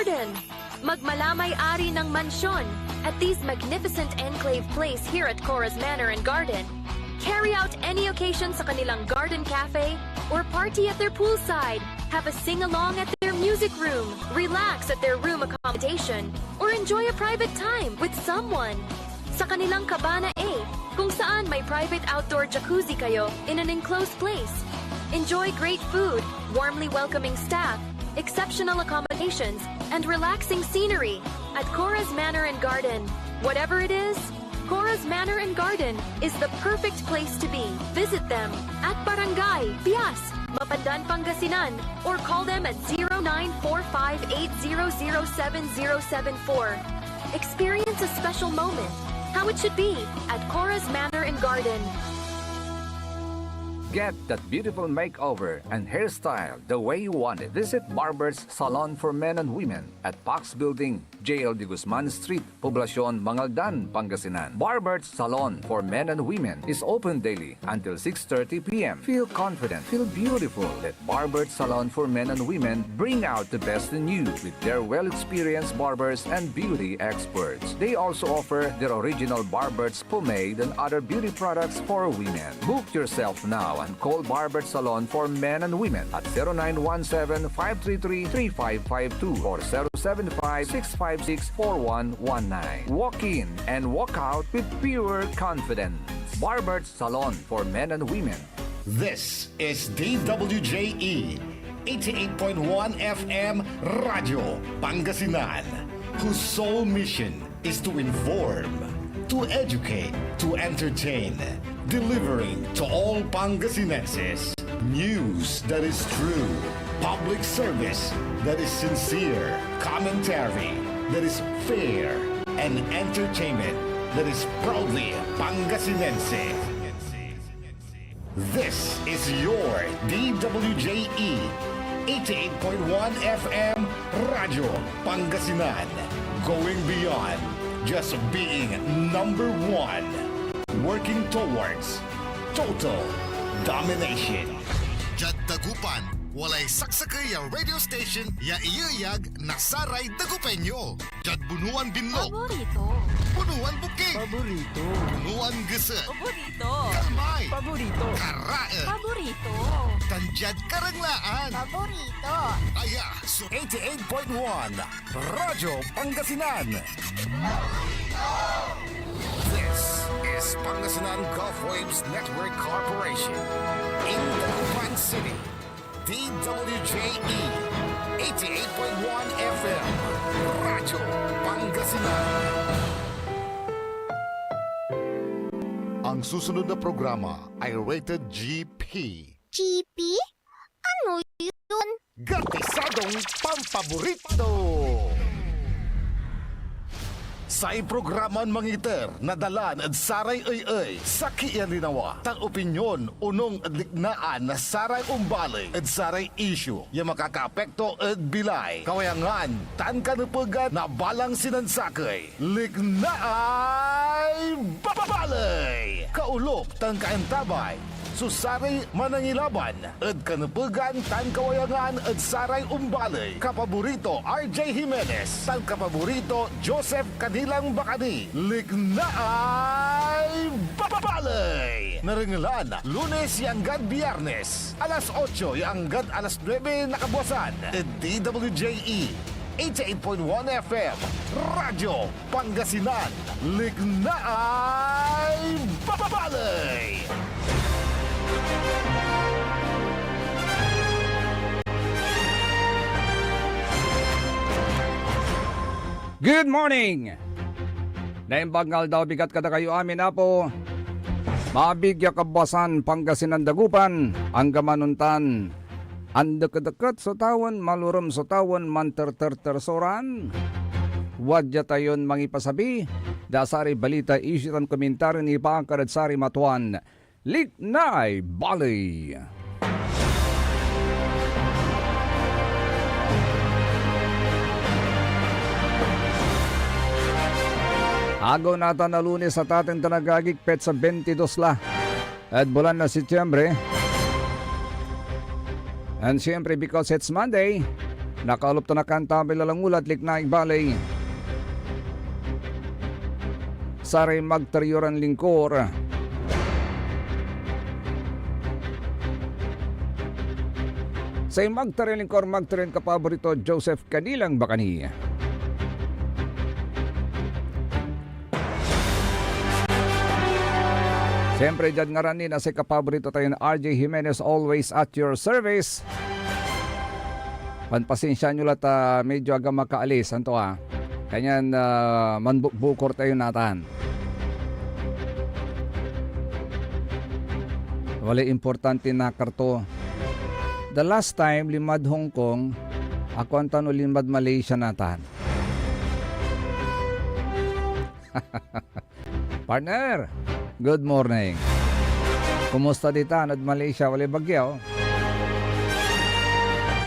Garden. Magmalamay-ari ng mansyon at these magnificent enclave place here at Cora's Manor and Garden. Carry out any occasion sa kanilang garden cafe or party at their poolside. Have a sing-along at their music room, relax at their room accommodation, or enjoy a private time with someone. Sa kanilang Cabana A, kung saan may private outdoor jacuzzi kayo in an enclosed place. Enjoy great food, warmly welcoming staff, exceptional accommodations, and relaxing scenery at Cora's Manor and Garden. Whatever it is, Cora's Manor and Garden is the perfect place to be. Visit them at Barangay Pias, Mapandan, Pangasinan, or call them at 0945-800-7074. Experience a special moment, how it should be, at Cora's Manor and Garden. Get that beautiful makeover and hairstyle the way you want it. Visit Barber's Salon for Men and Women at Pax Building, JL de Guzman Street, Poblacion, Mangaldan, Pangasinan. Barber's Salon for Men and Women is open daily until 6:30 p.m. Feel confident, feel beautiful. Let Barber's Salon for Men and Women bring out the best in you with their well-experienced barbers and beauty experts. They also offer their original Barber's pomade and other beauty products for women. Book yourself now and call Barber Salon for Men and Women at 0917-533-3552 or 075-656-4119. Walk in and walk out with pure confidence. Barber Salon for Men and Women. This is DWJE 88.1 FM Radio Pangasinan, whose sole mission is to inform, to educate, to entertain, delivering to all Pangasinenses news that is true, public service that is sincere, commentary that is fair, and entertainment that is proudly Pangasinense. This is your DWJE 88.1 FM Radio Pangasinan, going beyond just being number one, working towards total domination. Jad Dagupan, walay saksakay ya radio station ya iyayag nasaray Dagupenyo. Jad Bunuan Binlog, Paborito. Bunuan Bukig, Paborito. Bunuan Gese, Paborito. Kalmay, Paborito. Karae, Paborito. Tanjad Karanglaan. Paborito. Aya, so 88.1 Radyo Pangasinan. This is Pangasinan Gulf Waves Network Corporation in Dagupan City. DWJE 88.1 FM Radyo Pangasinan. Ang susunod na programa ay rated GP. GP? Ano yun? Gatisadong Pampaborito! Sa iprograman mangiter, nadalan at saray ay sa kiyaninawa. Tang opinyon, unong adliknaan na saray umbalay at saray issue. Yung makakaapekto at bilay. Kawayangan, tan kanupugan na balang sinansakay. Lignaay babalay! Kaulop, tan kaentabay. Susari manangilaban at kanupugan tan kawayangan at saray umbalay. Kapaborito RJ Jimenez, tan kapaborito Joseph Kanilang Bakani. Lignaay babalay! Naringalan, Lunes yanggad Biyernes, alas 8 yanggad alas 9 nakabuasan. At DWJE 88.1 FM Radyo Pangasinan. Lignaay babalay! Good morning! Naimbagngal daw bigat kada kayo amin na po. Mabigya kabasan Pangasinan Dagupan, ang gamanuntan. Ang deket-deket sa tawon, malurum sa tawon, manter-ter-tersoran. Wadya tayon mangipasabi, dasari balita isitan komentaryo ni Pangkaradsari Matuan. Lignay Bali! Agaw nata na Lunes sa tating tanagagik pet sa 22 la. At bulan na Setyembre. And siyempre because it's Monday, Nakalop to na kanta bilalangulat liknaing balay. Saray magtaryoran lingkor. Sa magtaryoran lingkor, magtaryoran kapaborito Joseph Kanilang Bakani. Siyempre dyan nga rin na si kapaborito tayo na RJ Jimenez, always at your service. Panpasensya nyo lang medyo aga makaalis. Anto Kanyan manbukor tayo natan. Wala importante na karto. The last time limad Hong Kong, ako ang tanong limad Malaysia natan. Partner, good morning. Kumusta dito? Nad Malaysia, wala bagyo?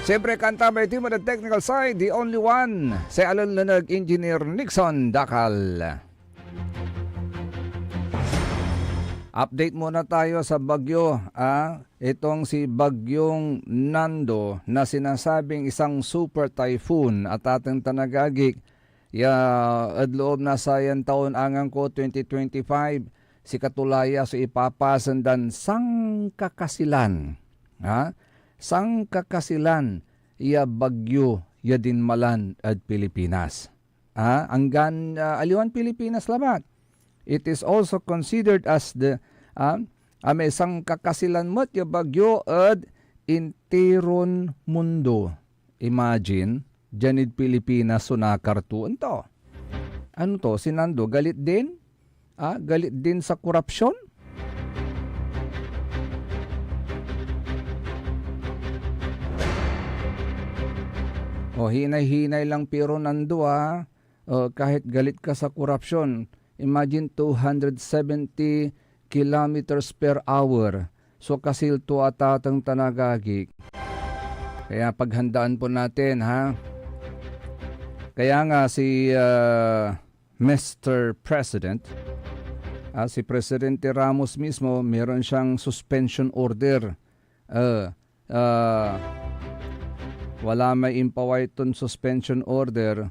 Siyempre, kanta by team on the technical side, the only one, si Alon Engineer Nixon Dakal. Update muna tayo sa bagyo. Itong si Bagyong Nando na sinasabing isang super typhoon at ating tanagagik. Adloob na sayan taon angang ko 2025, si Katulaya so ipapasandan sang kakasilan. Sang kakasilan iya bagyo ya dinmalan at Pilipinas. Anggan aliwan Pilipinas labat. It is also considered as the may sang kakasilan mo't ya bagyo at interon mundo. Imagine, janid Pilipinas sunakartuan to. Ano to? Si Nando, galit din? Galit din sa korupsyon? Hinay-hinay lang pero Nando kahit galit ka sa korupsyon. Imagine 270 kilometers per hour. So kasil to atatang tanagagik. Kaya paghandaan po natin Kaya nga si Mr. President, si Presidente Ramos mismo, meron siyang suspension order. Wala may impawaiton suspension order.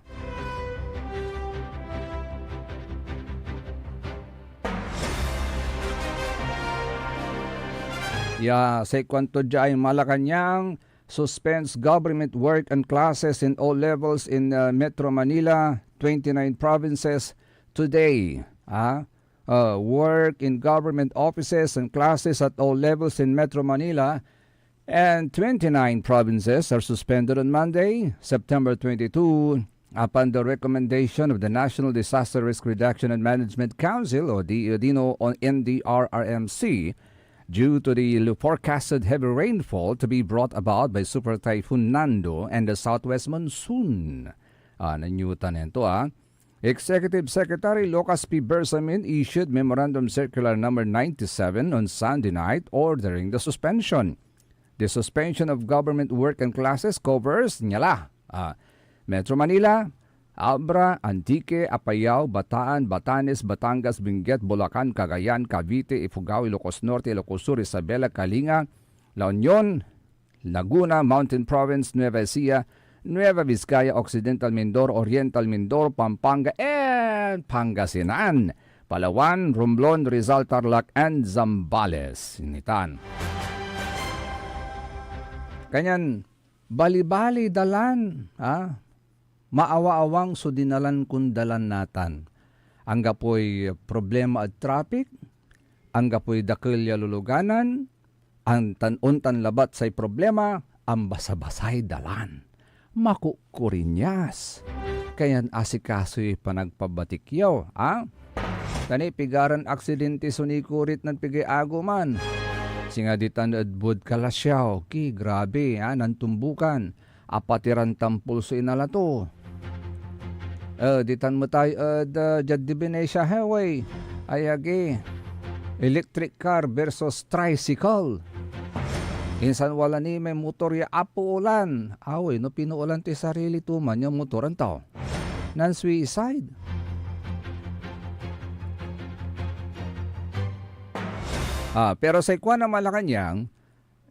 Say kwanto dyan Malacanang suspends government work and classes in all levels in Metro Manila, 29 provinces today. Work in government offices and classes at all levels in Metro Manila and 29 provinces are suspended on Monday, September 22, upon the recommendation of the National Disaster Risk Reduction and Management Council or DINO on NDRRMC, due to the forecasted heavy rainfall to be brought about by Super Typhoon Nando and the southwest monsoon. Nanyutan nito Executive Secretary Lucas P. Bersamin issued Memorandum Circular Number 97 on Sunday night ordering the suspension. The suspension of government work and classes covers Metro Manila, Abra, Antique, Apayao, Bataan, Batanes, Batangas, Benguet, Bulacan, Cagayan, Cavite, Ifugao, Ilocos Norte, Ilocos Sur, Isabela, Kalinga, La Union, Laguna, Mountain Province, Nueva Ecija, Nueva Vizcaya, Occidental Mindoro, Oriental Mindoro, Pampanga, and Pangasinan, Palawan, Romblon, Rizal, Tarlac, and Zambales. Initan. Kanyan, bali-bali dalan, maawa-awang so dinalan kundalan natan. Ang gapoy problema at traffic, ang gapoy dakilya luluganan, ang tanuntan labat say problema, ang basabasay dalan. Makukurinyas. Kayan asikaso'y panagpabatikyaw. Tani pigaran aksidente sunikurit ng pigay aguman. Singa ditan adbud kalasyaw, grabe, nantumbukan. Apatiran tampul so inalato. Ditan mo tayo Jaddi Venecia Highway. Ayagi. Electric car versus tricycle. Insan wala ni may motor ya apo ulan. No pinuulan ti sarili tuman yung motoran tao. Non-suicide. Pero sa ikwa na Malacanang,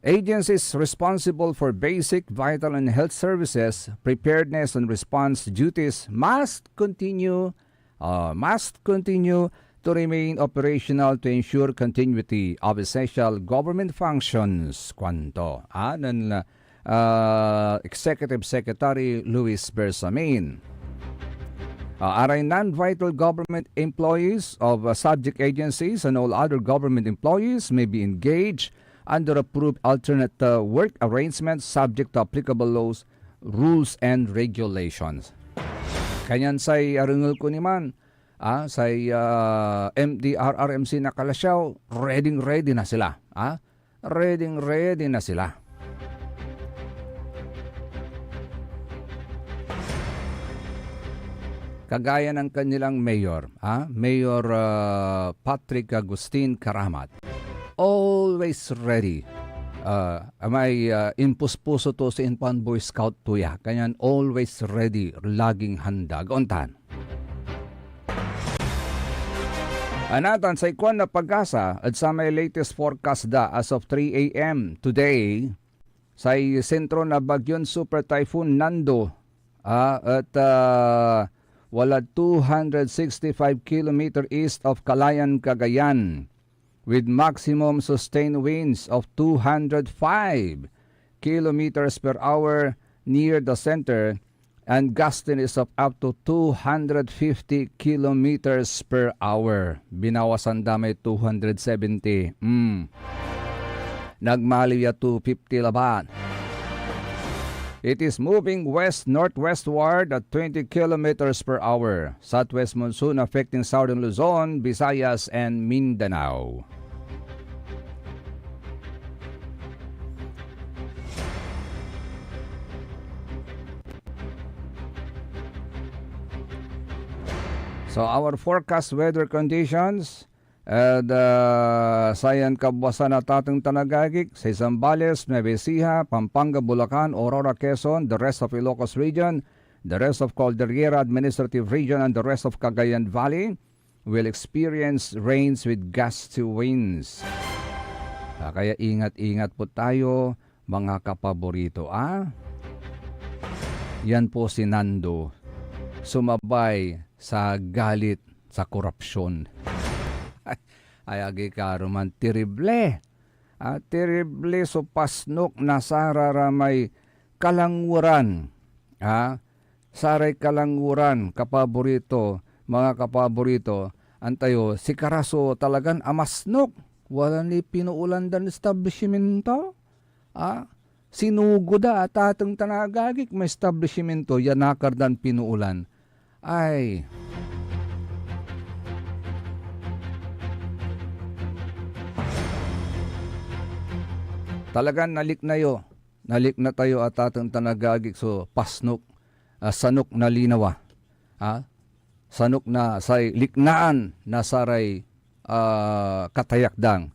Agencies responsible for basic, vital, and health services, preparedness and response duties must continue to remain operational to ensure continuity of essential government functions. Kwanto ng Executive Secretary Luis Bersamin. Aray non-vital government employees of subject agencies and all other government employees may be engaged under approved alternate work arrangements subject to applicable laws, rules, and regulations. Kanyan say arungol ko niman, say MDRRMC na Kalasyaw, ready na sila. Ready na sila. Kagaya ng kanilang mayor, Mayor Patrick Agustin Karamat. Always ready. May impus-puso to si Inpan Boy Scout tuya. Kanyan always ready, laging handa. Gauntan. Anatan sa ikwan na pag-asa at sa may latest forecast da as of 3 a.m. today sa sentro na Bagyon Super Typhoon Nando at wala 265 km east of Calayan, Cagayan, with maximum sustained winds of 205 kilometers per hour near the center and gustiness of up to 250 kilometers per hour. Binawasan damay 270. Nagmaliya 250 laban. It is moving west-northwestward at 20 kilometers per hour. Southwest monsoon affecting southern Luzon, Visayas, and Mindanao. So our forecast weather conditions, sayan kabwasan na tatang Tanagagik, sa Zambales, Nueva Ecija, Pampanga, Bulacan, Aurora, Quezon, the rest of Ilocos Region, the rest of Cordillera Administrative Region, and the rest of Cagayan Valley will experience rains with gusty winds. Kaya ingat-ingat po tayo, mga kapaborito. Yan po si Nando, sumabay sa galit sa korupsyon. Ay agi karuman terrible. Terrible so pasnok na sararamay kalanguran. Saray kalanguran, kapaborito, mga kapaborito. Antayo, si Karaso talagang amasnok. Wala ni pinuulandan establishmento. Sinugo da at atang Tanagagik may establishmento yanakar dan pinuulan. Ay, talagang nalik na tayo at atang Tanagagik so pasnok, sanok na linawa. Sanok na say liknaan na saray katayakdang.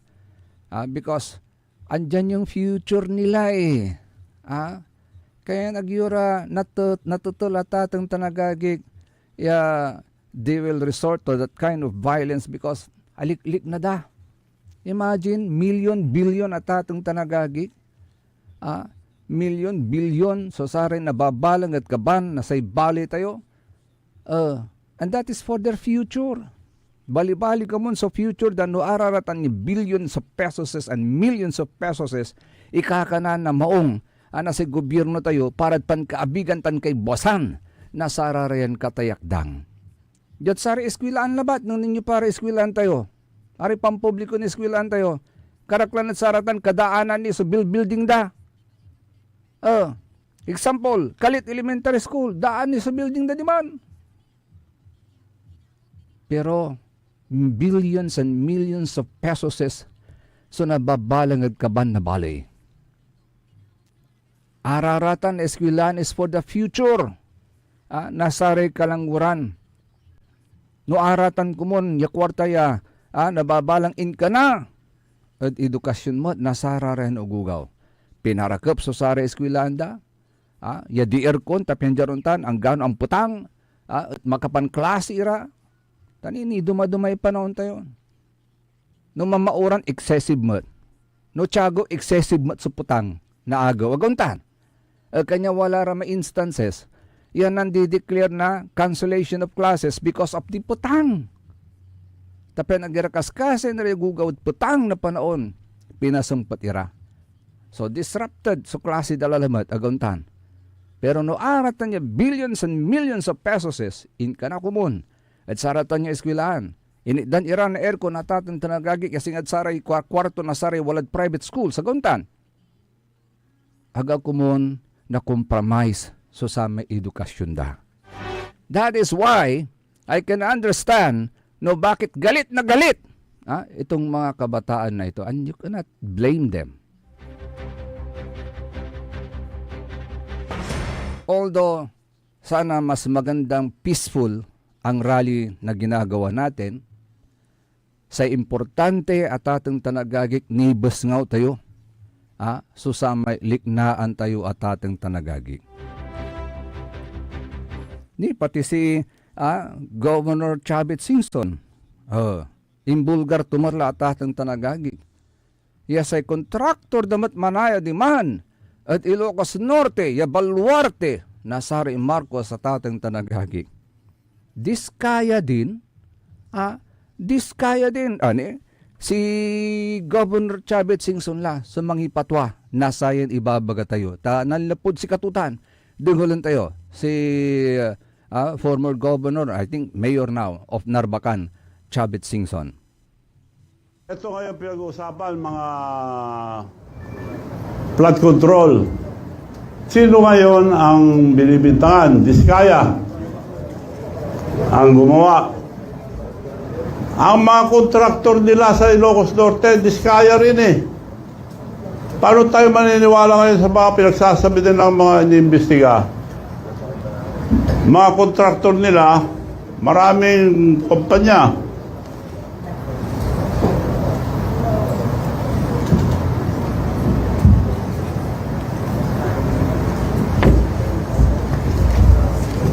Because andyan yung future nila Kaya nagyura natutul at atang Tanagagik, they will resort to that kind of violence because alik-lik na da. Imagine, billion at atong Tanagagik. Billion, so sarin nababalang at kaban na say bali tayo. And that is for their future. Bali-bali ka mon sa future dan no araratan ni billions of pesos and millions of pesos ikakanan na maong na sa gobyerno tayo para pan kaabigan tan kay bosan na sararayan katayakdang. Diyot sari eskwilaan labat nung ninyo para eskwilaan tayo. Ari pampubliko ni eskwilaan tayo. Karaklan at saratan kadaanan ni so building da. Example, Kalit Elementary School, daan ni sa building da di man. Pero billions and millions of pesos so nababalang at kaban na balay. Araratan eskwilaan is for the future. Nasari kalanguran. No aratan kumon yakwarta ya nababalang in ka na. At edukasyon mo nasararen ugugaw. Pinarakap so sari eskwilanda. Ya di aircon tapyan jaruntan ang gano ang putang. At makapan klase ira. Tanini dumadumay panahon tayo. No mamauran excessive mo. no tiyago excessive matsuputang na agaw. Aguntan. Kanya wala rama instances, yan nandi-declare na cancellation of classes because of the putang. Tapi nagirakaskasin na gugawad putang na panaon, pinasumpat ira. So disrupted so klase dalalamat aguntan. Pero no aratan niya billions and millions of pesos in kanakumun at saratan niya eskwelahan. Dan iran na aircon natatan tanagagi kasi nga saray kwarto na saray walad private school sa guntan. Aga kumun na compromise so sa may edukasyon da. That is why I can understand no bakit galit na galit itong mga kabataan na ito, and you cannot blame them. Although, sana mas magandang peaceful ang rally na ginagawa natin, sa importante at atang tanagagik nibas ngaw tayo, susamay liknaan tayo at atang tanagagik. Ni pati si Governor Chavit Singson, imbulgar tumarla at atang tanagagik. Yes, ay kontraktor damat manaya di man, at Ilocos Norte, ya Baluarte, nasari Marcos sa tatang tanagagik. Diskaya din, si Governor Chavit Singson la, sumangipatwa, nasayan ibabaga tayo. Nalapod si katutan, dungulan tayo. Si former governor, I think mayor now, of Narbacan, Chavit Singson. Ito ngayon pinag-uusapan, mga flood control. Sino ngayon ang binibintangan? Diskaya ang gumawa. Ang mga kontraktor nila sa Ilocos Norte, Diskaya rin eh. Paano tayo maniniwala ngayon sa mga pinagsasabi din ng mga iniimbestiga? Mga kontraktor nila, maraming kumpanya.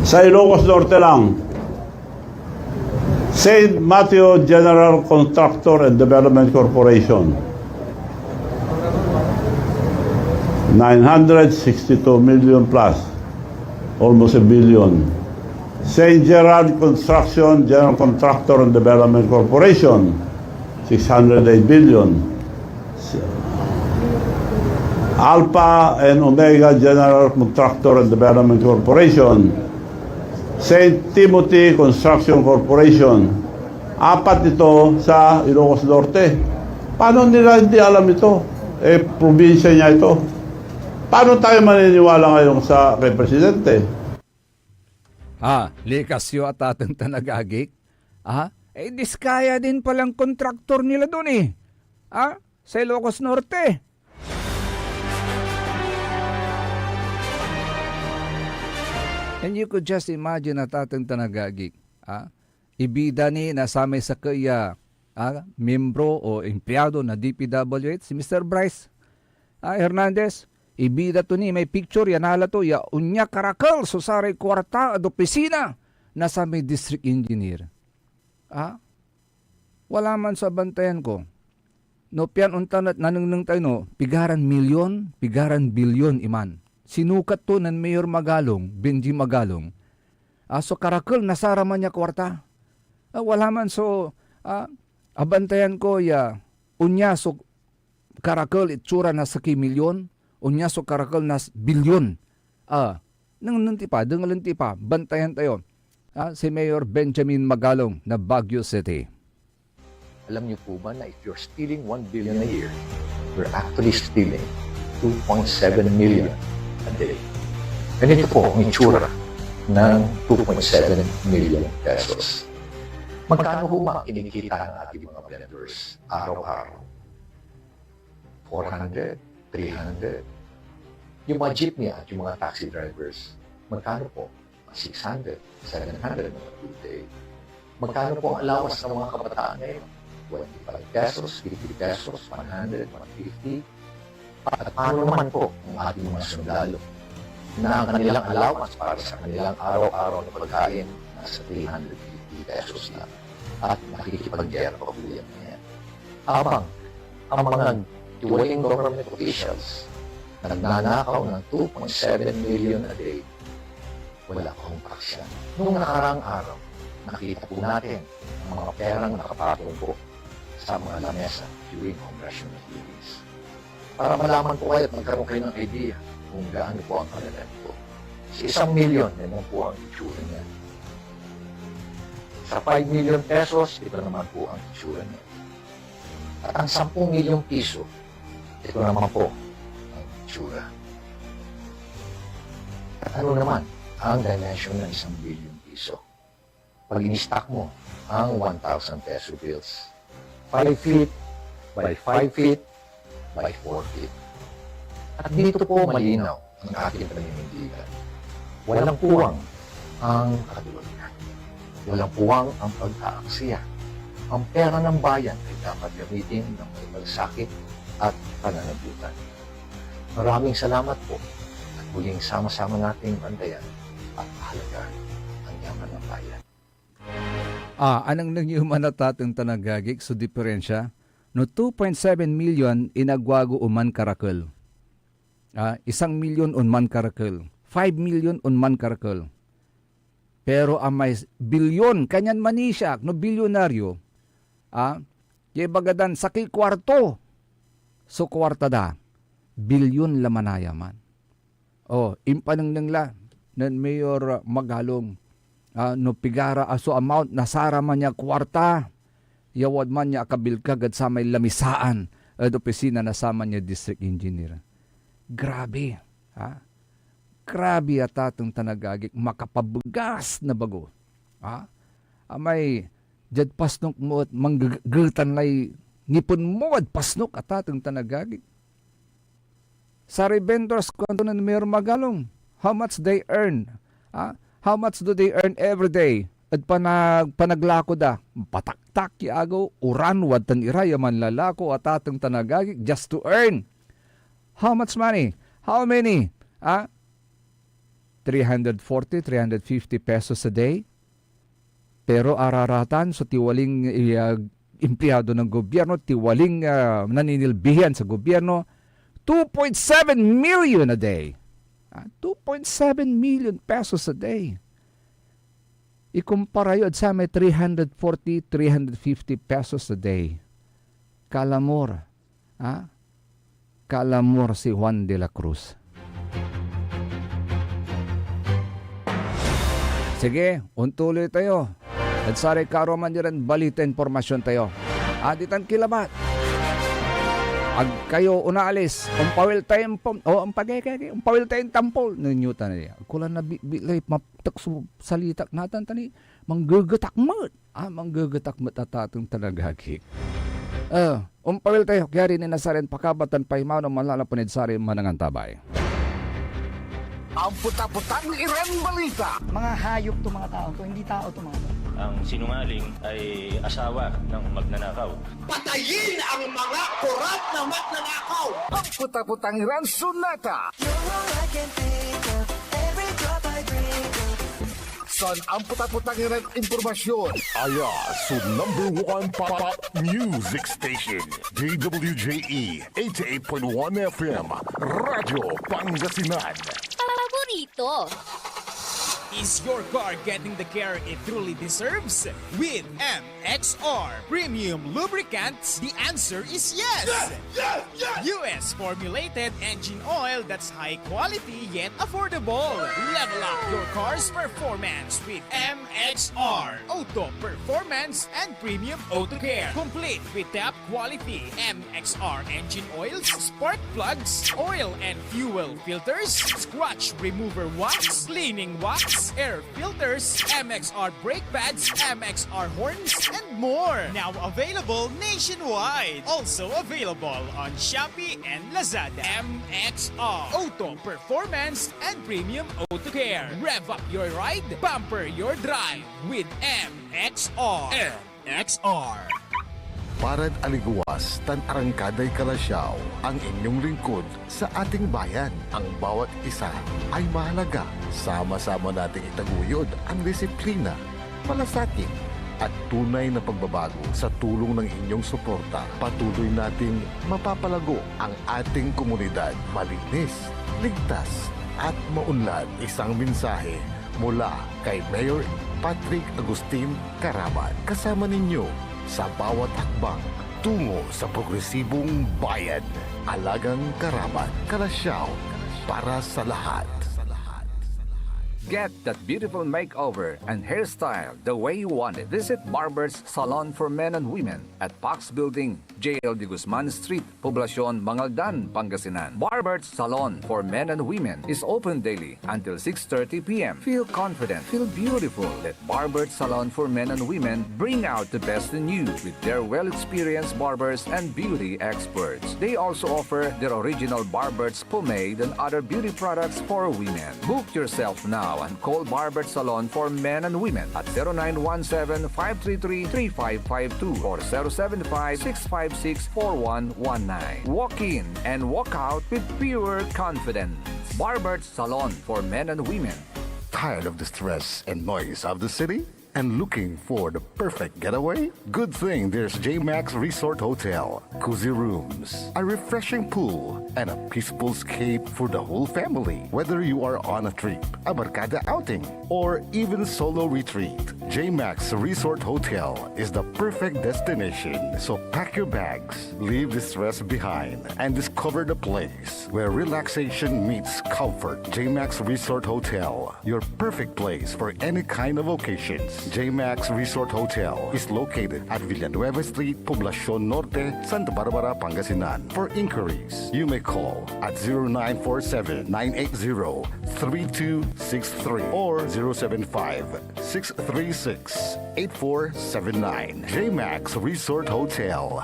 Sa Ilocos Norte lang, St. Matthew General Contractor and Development Corporation, 962 million plus, almost a billion. St. Gerard Construction General Contractor and Development Corporation, 608 billion. Alpha and Omega General Contractor and Development Corporation, St. Timothy Construction Corporation. 4 ito sa Ilocos Norte. Paano nila hindi alam ito? Probinsya niya ito. Paano tayo maniniwala ngayon sa kay Presidente? Likasyo at atang tanagagik. Diskaya din palang kontraktor nila doon eh. Sa Ilocos Norte. And you could just imagine at atang tanagagik. Ibida ni nasamay sa kaya membro o empleyado na DPWH, si Mr. Bryce Hernandez. Ibida to ni, may picture, yan hala to, ya unya karakal, so saray kwarta at opisina, nasa may district engineer. Wala man sa bantayan ko. No, pian untan at nanungnang tayo, no, pigaran milyon, pigaran bilyon iman. Sinukat to ng Mayor Magalong, Benji Magalong. So karakal, nasara man niya kwarta. Wala man, so, abantayan ko, ya, unya, so, karakal, itsura na sa milyon, unya so karakal nas bilyon. Dengalan tipa, bantayan tayo. Si Mayor Benjamin Magalong na Baguio City. Alam niyo po ba na if you're stealing 1 billion a year, you're actually stealing 2.7 million a day. Ganito po ang itsura ng 2.7 million pesos. Magkano po ba kinikita ng ating mga vendors araw-araw? 400, 300. Yung mga jeepney at yung mga taxi drivers, magkano po? 600, 700 mga day. Magkano po ang allowance ng mga kabataan ngayon? 25 pesos, 50 pesos, 100, 150. At paano naman po ang ating mga sundalo na ang kanilang allowance para sa kanilang araw-araw na pagkain nasa 350 pesos na at nakikipagyera pa po yan. Habang ang mga titiwaling government officials na nagnanakaw ng 2.7 million a day, wala akong aksyon. Noong nakaraang araw, nakita po natin ang mga perang nakapatong po sa mga lamesa during congressional hearings. Para malaman po kayo at magkaroon kayo ng idea kung gaano po ang kalalan po. Sa 1 million, yan po ang itsura niya. Sa 5 million pesos, ito naman po ang itsura niya. At ang 10 milyong piso, ito naman po ang itsura. At ano naman ang dimension ng 1 billion piso? Pag in-stack mo ang 1,000 peso bills, 5 feet by 5 feet by 4 feet. At dito po malinaw ang ating paninindigan. Walang puwang ang katulungan. Walang puwang ang pagkaaksaya. Ang pera ng bayan ay dapat gamitin ng may malasakit at pananagutan. Maraming salamat po at muling sama-sama nating bantayan at pahalagaan ang yaman ng bayan. Anong nangyuman na tatang tanagagik so diferensya? No 2.7 million inagwago uman karakol. 1 million unman karakol. 5 million unman karakol. Pero ang may bilyon, kanyan manisyak, no bilyonaryo, bagadan sakil kwarto. So kwarta da, bilyon lamanayaman. Impanang nangla, nan Mayor Magalong, no pigara aso amount, nasara man niya kwarta, yawad man niya akabilkagad sa may lamisaan, at opisina na sama niya district engineer. Grabe, Grabe at atong tanagagik, makapabugas na bago. May jad pasnok mo at manggagatan lay ngipon mo at pasnok at atong tanagagik. Sa vendors ko na Mayor Magalong, how much they earn? How much do they earn every day? At panaglako da, pataktak kiagaw, uran, wad tan iraya man lalako at atong tanagagik just to earn. How much money? How many? 340, 350 pesos a day. Pero araratan sa tiwaling empleyado ng gobyerno, tiwaling naninilbihan sa gobyerno, 2.7 million a day. 2.7 million pesos a day. Ikumpara yun sa may 340, 350 pesos a day. Kalamor. Kalamor si Juan de la Cruz. Sige, untuloy tayo. At sari karo man diyan balita informasyon tayo. Aditan kilabat. Ag kayo unaalis, umpawil tayong umpawil tayong tampol ninyo tani. Kulan na bilay maptak salitak natan tani manggagatak mat. Manggagatak mat atatong tanagagik. Umpawil tayo kaya rin nasaren pakabatan paimaw ng malalapunid sari manangan tabay. Ang puta-putang Iren Balita. Mga hayop to mga tao to, hindi tao to mga tao. Ang sinungaling ay asawa ng magnanakaw. Patayin ang mga korap na magnanakaw. Ang puta-putang Iren Sunata. Son, ang puta-putang Iren impormasyon. So #1 pop music station. DWJE 88.1 FM. Radyo Pangasinan. Paborito. Is your car getting the care it truly deserves? With MXR Premium Lubricants, the answer is yes! US formulated engine oil that's high quality yet affordable. Level up your car's performance with MXR Auto Performance and Premium Auto Care. Complete with top quality MXR engine oils, spark plugs, oil and fuel filters, scratch remover wax, cleaning wax, air filters, MXR brake pads, MXR horns, and more. Now available nationwide. Also available on Shopee and Lazada. MXR Auto Performance and Premium Auto Care. Rev up your ride, bumper your drive with MXR. MXR. Parad aliguas, tan arangkaday kalasyaw, ang inyong lingkod sa ating bayan. Ang bawat isa ay mahalaga. Sama-sama nating itaguyod ang disiplina, malasakit, at tunay na pagbabago. Sa tulong ng inyong suporta, patuloy nating mapapalago ang ating komunidad. Malinis, ligtas, at maunlad. Isang mensahe mula kay Mayor Patrick Agustin Caraman. Kasama ninyo sa bawat hakbang tungo sa progresibong bayan. Alagang Caraman, Kalasyaw, para sa lahat. Get that beautiful makeover and hairstyle the way you want it. Visit Barber's Salon for Men and Women at Pax Building, JL de Guzman Street, Poblacion, Mangaldan, Pangasinan. Barber's Salon for Men and Women is open daily until 6:30 p.m. Feel confident, feel beautiful. Let Barber's Salon for Men and Women bring out the best in you with their well-experienced barbers and beauty experts. They also offer their original Barber's pomade and other beauty products for women. Book yourself now and call Barber's Salon for Men and Women at 0917-533-3552 or 075-656-4119. Walk in and walk out with pure confidence. Barber's Salon for Men and Women. Tired of the stress and noise of the city? And looking for the perfect getaway? Good thing there's J-Max Resort Hotel. Cozy rooms, a refreshing pool, and a peaceful escape for the whole family. Whether you are on a trip, a barkada outing, or even solo retreat, J-Max Resort Hotel is the perfect destination. So pack your bags, leave the stress behind, and discover the place where relaxation meets comfort. J-Max Resort Hotel, your perfect place for any kind of occasions. J-Max Resort Hotel is located at Villanueva Street, Poblacion Norte, Santa Barbara, Pangasinan. For inquiries, you may call at 0947-980-3263 or 075-636-8479. J-Max Resort Hotel.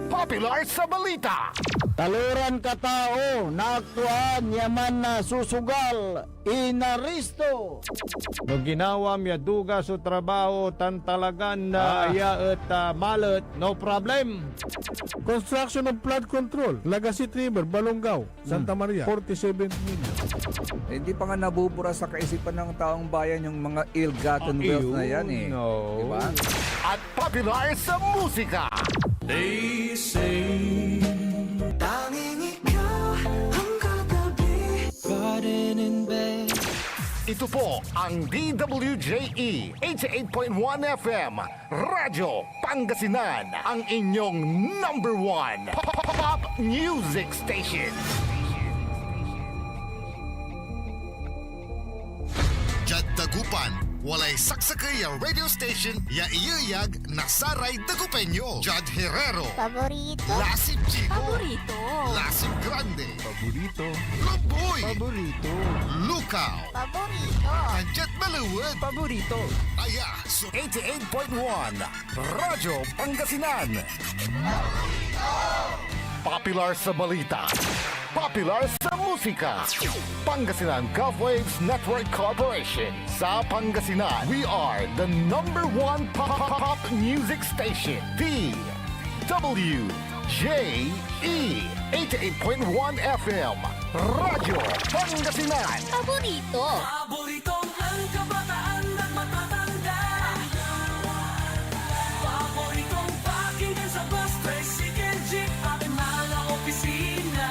Popular sa balita! Taluran katao, naaktuan, yaman na susugal, inaristo. No ginawa miya duga sa trabaho, tan talagan na iya at malat, no problem. Construction of flood control, Lagasit River, Balongaw, Santa Maria, 47 million. Hindi pa nga nabubura sa kaisipan ng taong bayan yung mga ill-gotten wealth na yan eh. No. Diba? At popular sa musika! They say tanging ikaw ang katabi, garden in bed. Ito po ang DWJE 88.1 FM Radyo Pangasinan, ang inyong number one pop music station. Jad Dagupan, walay saksakay ya radio station ya iyayag nasaray Dagupenyo. Jad Herrero, Paborito. Lasip Chico, Paborito. Lasip Grande, Paborito. Loboy, Paborito. Lukaw, Paborito. Kanjat Maluwad, Paborito. Aya, so 88.1 Radyo Pangasinan. Popular sa balita, popular sa musika. Pangasinan Golfwaves Network Corporation. Sa Pangasinan, we are the number one pop music station. DWJE 88.1 FM Radyo Pangasinan. Paborito. Paboritong ang kabataan at matatanda. Paboritong pakinggan sa bus, tricycle, jeep, at mga opisina.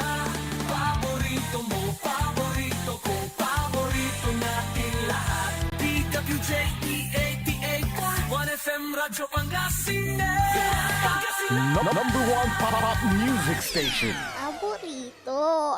Paborito mo, paborito ko, paborito natin lahat. DWJE 88.1 FM Radyo Pangasinan. Number one pop music station. Paborito.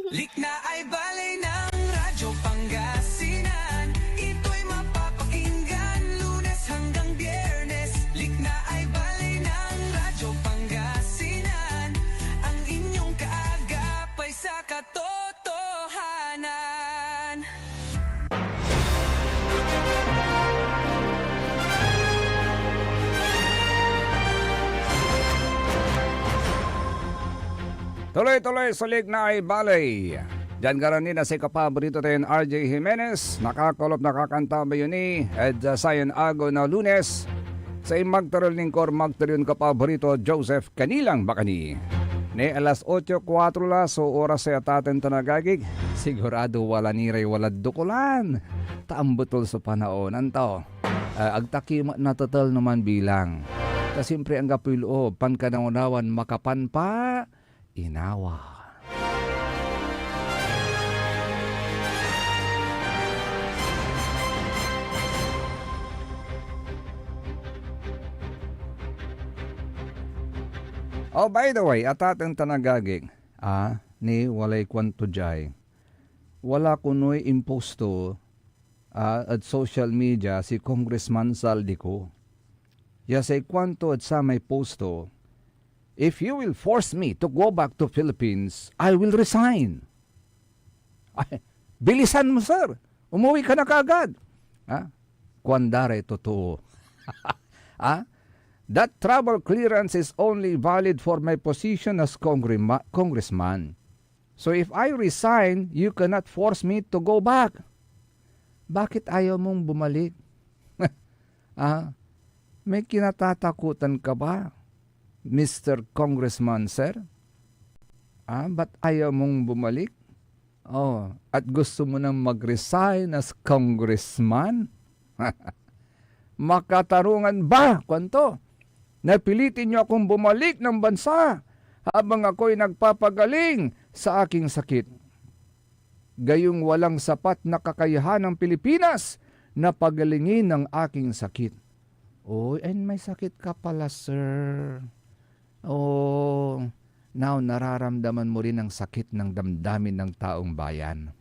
Likna ay balay ng Radyo Pangasinan. Ito'y mapapakinggan Lunes hanggang Biyernes. Likna ay balay ng Radyo Pangasinan. Ang inyong kaagapay sa katotohanan. Tuloy-tuloy sa Ligna ay Balay. Diyan garanin na si kapaborito tayo RJ Jimenez. Nakakulop nakakanta ba yun ni Edsa Sayan Ago na Lunes. Sa imagtarol lingkor magtaryon kapaborito Joseph Kanilang Bakani. Ni alas 8:04 la so oras sa ataten tanagagig. Sigurado wala niray wala dukulan. Taambutol sa panaonan to. agtaki natatal naman bilang. Kasimpre ang gapoy loob, pankanaunawan makapanpa, inawa. Oh, by the way, atatang tanagagig, ni walay kwanto jay. Wala kunoy imposto at social media si Congressman Saldico. Ya say kwanto at sa may posto, if you will force me to go back to Philippines, I will resign. Ay, bilisan mo, sir. Umuwi ka na kaagad. Kwandare, totoo. That travel clearance is only valid for my position as congressman. So if I resign, you cannot force me to go back. Bakit ayaw mong bumalik? May kinatatakutan ka ba, Mr. Congressman, sir? Ba't ayaw mong bumalik? At gusto mo nang mag-resign as congressman? Makatarungan ba, kwanto? Napilitin niyo akong bumalik ng bansa habang ako'y nagpapagaling sa aking sakit. Gayong walang sapat na kakayahan ng Pilipinas na pagalingin ang aking sakit. And may sakit ka pala, sir. Now nararamdaman mo rin ang sakit ng damdamin ng taong bayan.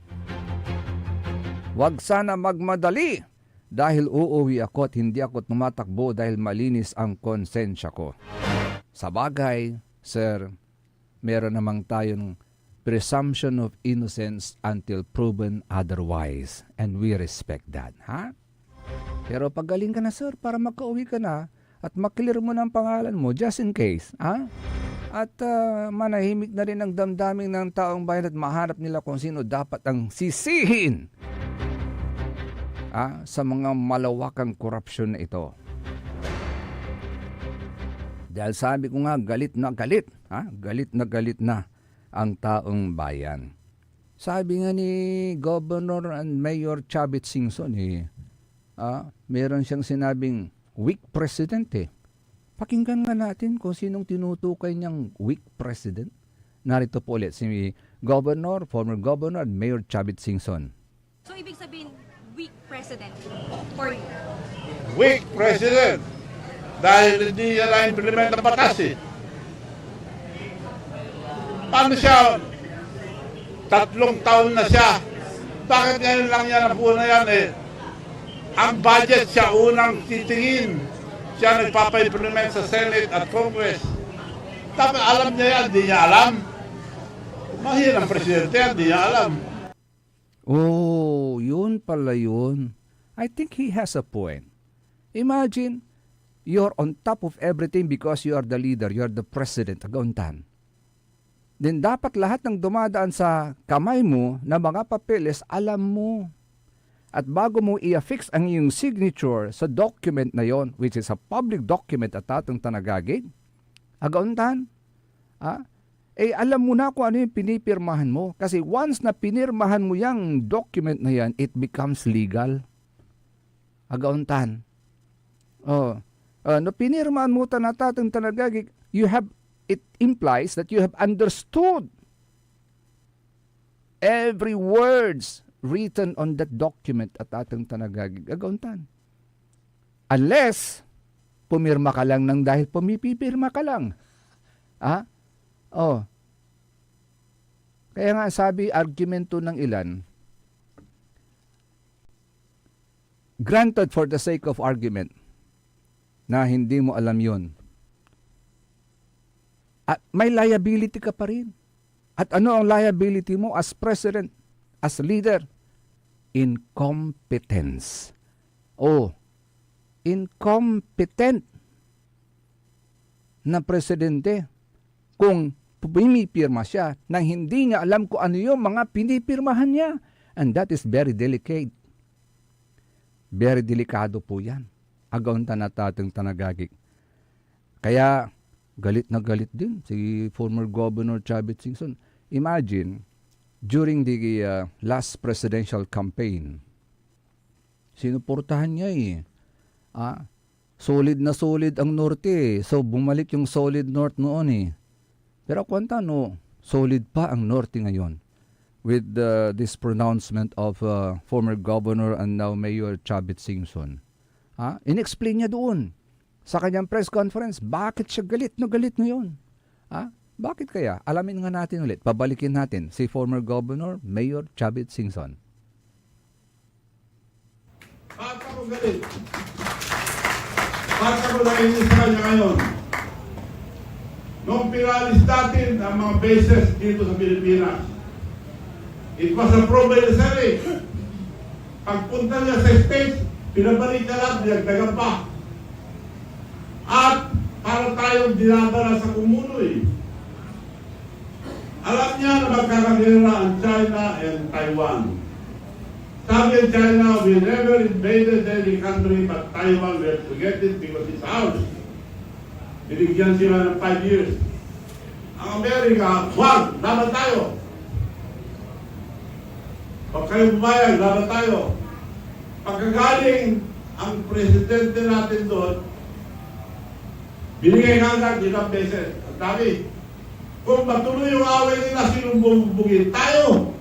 Huwag sana magmadali dahil uuwi ako at hindi ako tumatakbo dahil malinis ang konsensya ko. Sa bagay, sir, meron namang tayong presumption of innocence until proven otherwise. And we respect that, Pero pagaling ka na, sir, para makauwi ka na at maklear mo ng pangalan mo just in case, At manahimik na rin ang damdamin ng taong bayan at mahanap nila kung sino dapat ang sisihin sa mga malawakang korupsyon na ito. Dahil sabi ko nga, galit na galit na ang taong bayan. Sabi nga ni Governor and Mayor Chavit Singson, meron siyang sinabing weak president Pakinggan nga natin kung sinong tinutukoy niyang weak president. Narito po ulit si Governor, former Governor and Mayor Chavit Singson. So ibig sabihin, weak president for you? Weak president dahil hindi niya na-implement ang batas Paano siya? 3 taon na siya. Bakit ngayon lang yan ang na yan Ang budget siya unang titingin. Siya nagpapa-implement sa Senate at Congress. Dapat alam niya yan, di niya alam. Mahirang presidente yan, di niya alam. Yun pala yun. I think he has a point. Imagine, you're on top of everything because you are the leader, you are the president, agauntan. Then dapat lahat ng dumadaan sa kamay mo na mga papeles, alam mo. At bago mo i-affix ang iyong signature sa document na yon, which is a public document at atong tanagagig, agauntan, alam mo na kung ano yung pinipirmahan mo. Kasi once na pinirmahan mo yung document na yan, it becomes legal. Agauntan. No pinirmahan mo tatong tanagagig, it implies that you have understood every words written on that document at atong tanagagig. Agauntan. Unless, pumirma ka lang ng dahil pumipipirma ka lang. Kaya nga sabi, argumento ng ilan, granted for the sake of argument, na hindi mo alam yun. At may liability ka pa rin. At ano ang liability mo as president, as leader? Incompetence. Incompetent na presidente kung pumipirma siya nang hindi niya alam kung ano yung mga pinipirmahan niya. And that is very delicate. Very delikado po yan. Agauntan na tatong tanagagig. Kaya, galit na galit din si former Governor Chavit Singson. Imagine, during the last presidential campaign, sinuportahan niya Solid na solid ang norte. So bumalik yung solid north noon eh. Pero kwanta no, solid pa ang norte ngayon with this pronouncement of former governor and now Mayor Chavit Singson. In-explain niya doon sa kanyang press conference bakit siya galit na galit ngayon. Bakit kaya? Alamin nga natin ulit. Pabalikin natin si former governor Mayor Chavit Singson. Bakit ako galit? Bakit ako nainis sa kanya ngayon? Nung pinalis natin ang mga bases dito sa Pilipinas, it was a proven necessary. Pagpunta niya sa States, pinabalik na lang, dinagdagan pa. At para tayong dinadala sa kumunoy. Alam niya na magkakagera ang China and Taiwan. Sabi ng China, we never invaded any country but Taiwan, we have to get it because it's ours. Binigyan sila ng 5 years. Ang Amerika, wag, laban tayo. Pag kayo bumayag, laban tayo. Pagkagaling ang presidente natin doon, binigay kagad ilang beses. Ang dami. Kung matuloy yung away nila, sinumbubugin tayo.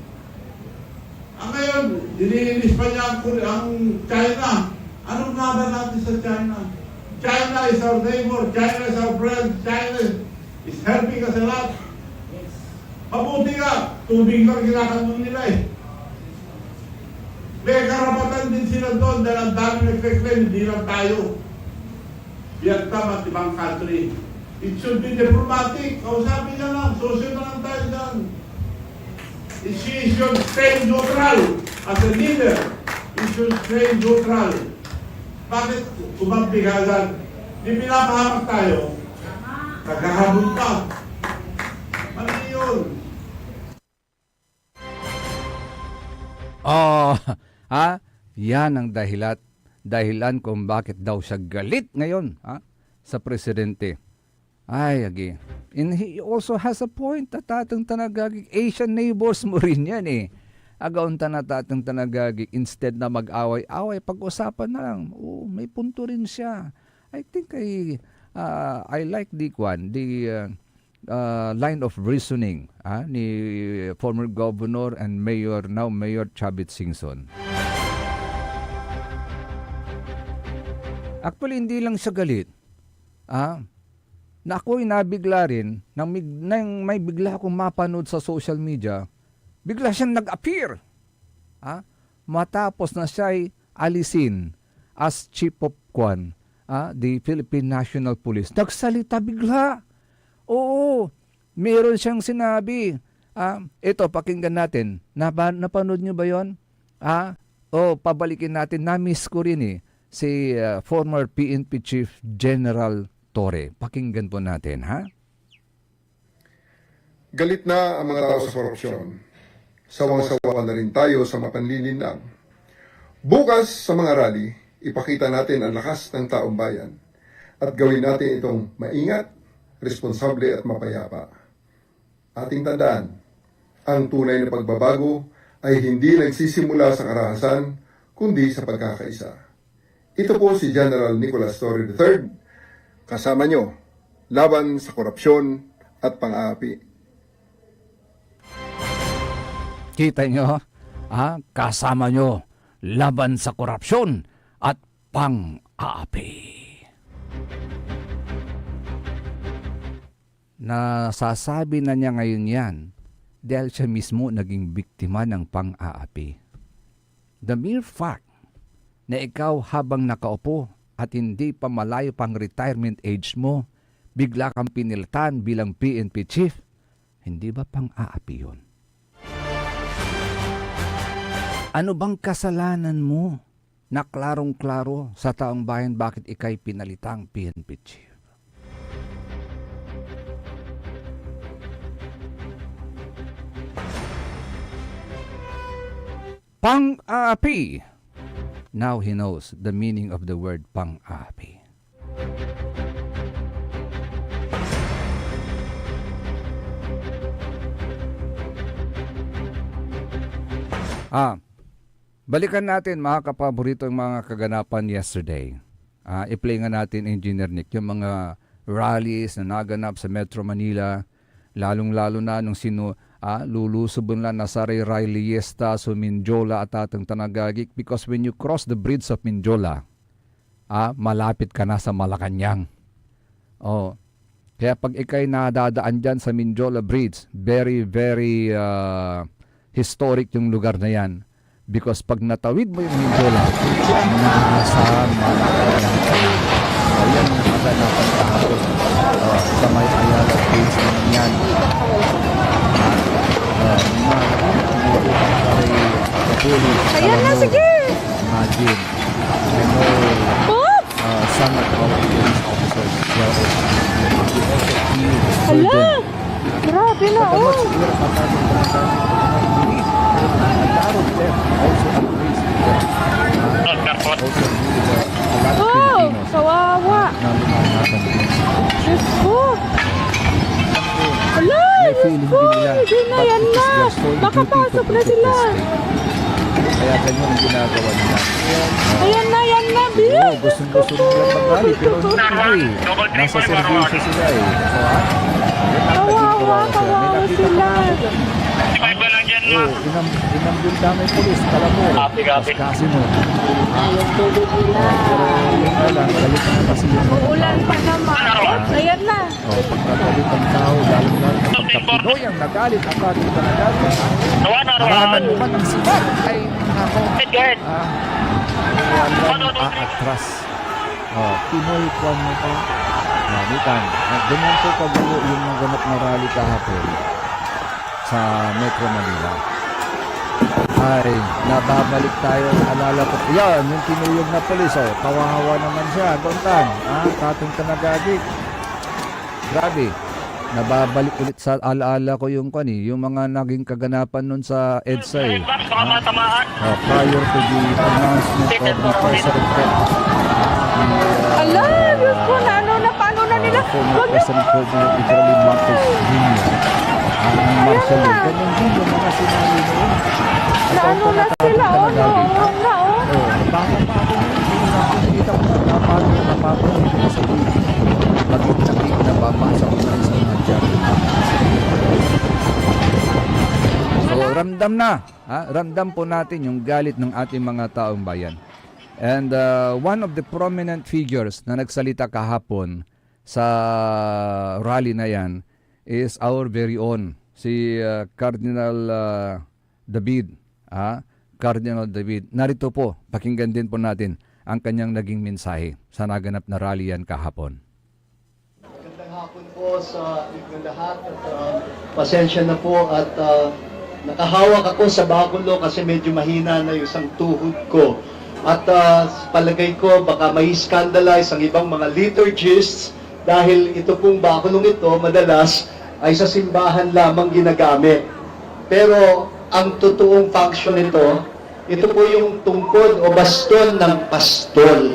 Ang ngayon, diniinis pa niya ang China. Anong laban natin sa China? China is our neighbor, China is our friend, China is helping us a lot. Mabuti ka, tubig lang kinakamon nila eh. May karapatan din sila doon dahil ang dami nagre-claim, hindi lang tayo. Vietnam at ibang country. It should be diplomatic. Kausapin niya lang, sosyo na lang tayo dyan. She should stay neutral as a leader. She should stay neutral. Bakit kumampi ka agad? Di pinapahamak tayo. Naghahabol pa. Mali yun. Yan ang dahilan kung bakit daw siya galit ngayon sa presidente. Ay, agi. And he also has a point. Tatang tanagagig. Asian neighbors mo rin yan eh. Agaon tatang tanagagig. Instead na mag-away-away, pag-usapan na lang. May punto rin siya. I think I like the line of reasoning ni former governor and now Mayor Chavit Singson. Actually, hindi lang siya galit. Na ako'y nabigla rin, nang may bigla akong mapanood sa social media, bigla siyang nag-appear. Matapos na siya'y alisin as Chief of the Philippine National Police. Nagsalita bigla. Oo, meron siyang sinabi. Ito, pakinggan natin. Napanood niyo ba yon? Pabalikin natin. Na-miss ko rin eh. Si former PNP Chief General Torre. Pakinggan po natin, Galit na ang mga tao sa korupsyon. Sawang-sawa na rin tayo sa mapanlilinlang. Bukas sa mga rally, ipakita natin ang lakas ng taong bayan at gawin natin itong maingat, responsable at mapayapa. Ating tandaan, ang tunay na pagbabago ay hindi nagsisimula sa karahasan, kundi sa pagkakaisa. Ito po si General Nicolas Torre III, kasama nyo, laban sa korupsyon at pang-aapi. Kita nyo, kasama nyo, laban sa korupsyon at pang-aapi. Nasasabi na niya ngayon yan dahil siya mismo naging biktima ng pang-aapi. The mere fact na ikaw habang nakaupo at hindi pa malayo pang retirement age mo, bigla kang pinilitan bilang PNP chief, hindi ba pang-aapi yun? Ano bang kasalanan mo na klarong-klaro sa taong bayan bakit ikay pinalitang PNP chief? Pang-aapi! Now he knows the meaning of the word pang-aapi. Balikan natin mga kapaborito ang mga kaganapan yesterday. i-play nga natin, Engineer Nick, yung mga rallies na naganap sa Metro Manila, lalong-lalo na nung lulusubon lang na Saray Liesta, so Minjola at atang Tanagagik, because when you cross the bridge of Minjola, malapit ka na sa Malacanang. Oh. Kaya pag ikay nadadaan dyan sa Minjola Bridge, very, very historic yung lugar na yan. Because pag natawid mo yung Minjola, nasa Malacanang ka na. Ayan yung maganapan kahapon. Sa may Ayala Bridge naman yan. Ayan na, sige! Imagine. I know some of our police officers, they are also Hala! Grabe na, oh! Oh! Kawawa! Diyos ko! Hala! Diyos ko! Hindi na, yan na! Makapasok na sila! Kaya ganyan ang ginagawa nila. Ayan na, yan na! Oo, gusto nila mag-rally, pero hindi. Nasa servisyo sila eh. So, Kawawa sila! inambun damay polis, kala mo. Kasi mo. Pero yun na lang, galit na kasi yung Uulan pa naman. Ayan na. pagkagalit ang tao, lalo-lalo na pagka-Pinoy ang nagalit, ang ating nagalit. Haraman naman ang sibat ay ako. Aatras. Pinoy po mo pa. Mitan. Ganyan po kagulo yung naganap na rally kahapon sa Metro Manila. Ay, nababalik tayo. Alala ko. Yan, yung tinuyog na polis. Kawawa naman siya. Dontan. Katong Tanagagik. Grabe. Nababalik ulit sa alaala ko yung yung mga naging kaganapan nun sa EDSA eh. Prior to the announcement of the President. Ala, Diyos ko na, paano na nila? Former President Ferdinand literally Marcos Jr. Ang martial law. Ganyan din yung mga sinabi noon. Naano na sila, Baka pa ako nakikita ko na napapanood ko sa TV. Pag-itakik na babasa ko na sa mga dyan. So, ramdam na. Ramdam po natin yung galit ng ating mga taong bayan. And one of the prominent figures na nagsalita kahapon sa rally na yan is our very own, si Cardinal David. Cardinal David. Narito po, pakinggan din po natin ang kanyang naging mensahe sa naganap na rally yan kahapon. Magandang hapon po sa inyong lahat at pasensya na po at nakahawak ako sa bakulo kasi medyo mahina na yung isang tuhod ko. At palagay ko baka may scandalize ang ibang mga liturgists dahil ito pong bakulong ito madalas ay sa simbahan lamang ginagamit. Pero ang totoong function nito, ito po yung tungkod o baston ng pastol.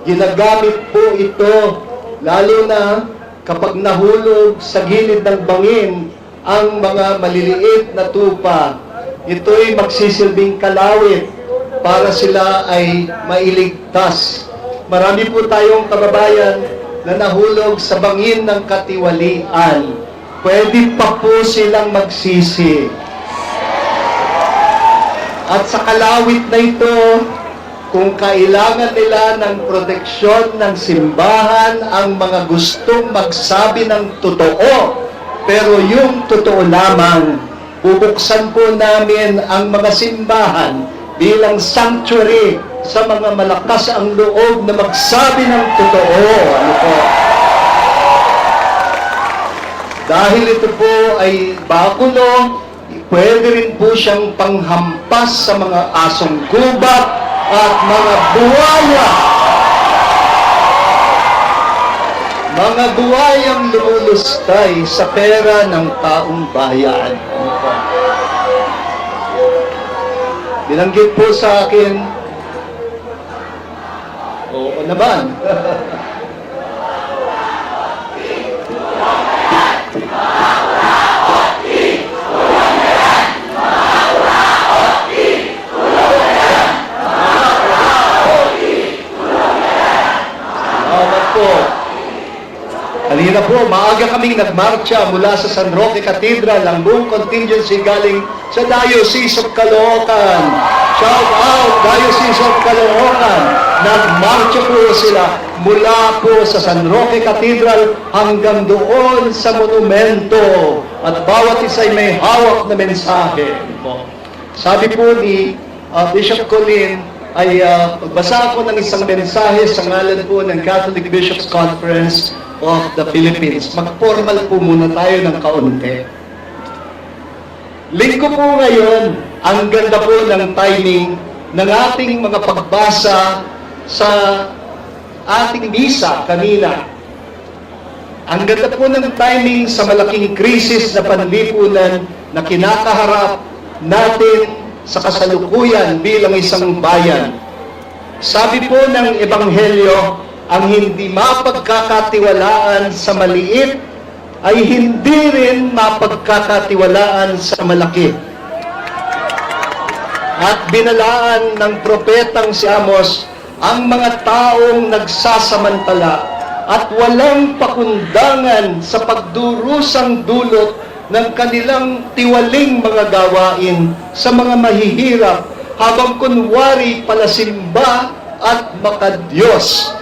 Ginagamit po ito lalo na kapag nahulog sa gilid ng bangin ang mga maliliit na tupa. Ito'y magsisilbing kalawit para sila ay mailigtas. Marami po tayong kababayan na nahulog sa bangin ng katiwalian. Pwede pa po silang magsisi. At sa kalawit na ito, kung kailangan nila ng proteksyon ng simbahan ang mga gustong magsabi ng totoo, pero yung totoo lamang, bubuksan po namin ang mga simbahan bilang sanctuary sa mga malakas ang loob na magsabi ng totoo. Ano po? Dahil ito po ay bakulo, pwede rin po siyang panghampas sa mga asong gubat at mga buwaya. Mga buwayang lumulustay sa pera ng taong bayan. Ano po? Binanggit po sa akin, oo naman. po. Kanina po, maaga kaming nagmarcha mula sa San Roque Cathedral, ang buong contingency galing sa Diocese of Caloocan. Shout out, Diocese of Caloocan. Nagmarcha po sila mula po sa San Roque Cathedral hanggang doon sa monumento. At bawat isa ay may hawak na mensahe. Sabi po ni Bishop Colin, ay magbasa ako ng isang mensahe sa ngalan po ng Catholic Bishops Conference of the Philippines. Mag-formal po muna tayo ng kaunti. Linggo po ngayon, ang ganda po ng timing ng ating mga pagbasa sa ating misa kanina. Ang ganda po ng timing sa malaking krisis na panlipunan na kinakaharap natin sa kasalukuyan bilang isang bayan. Sabi po ng Ebanghelyo, ang hindi mapagkakatiwalaan sa maliit ay hindi rin mapagkakatiwalaan sa malaki. At binalaan ng propetang si Amos ang mga taong nagsasamantala at walang pakundangan sa pagdurusang dulot ng kanilang tiwaling mga gawain sa mga mahihirap habang kunwari palasimba at makadiyos.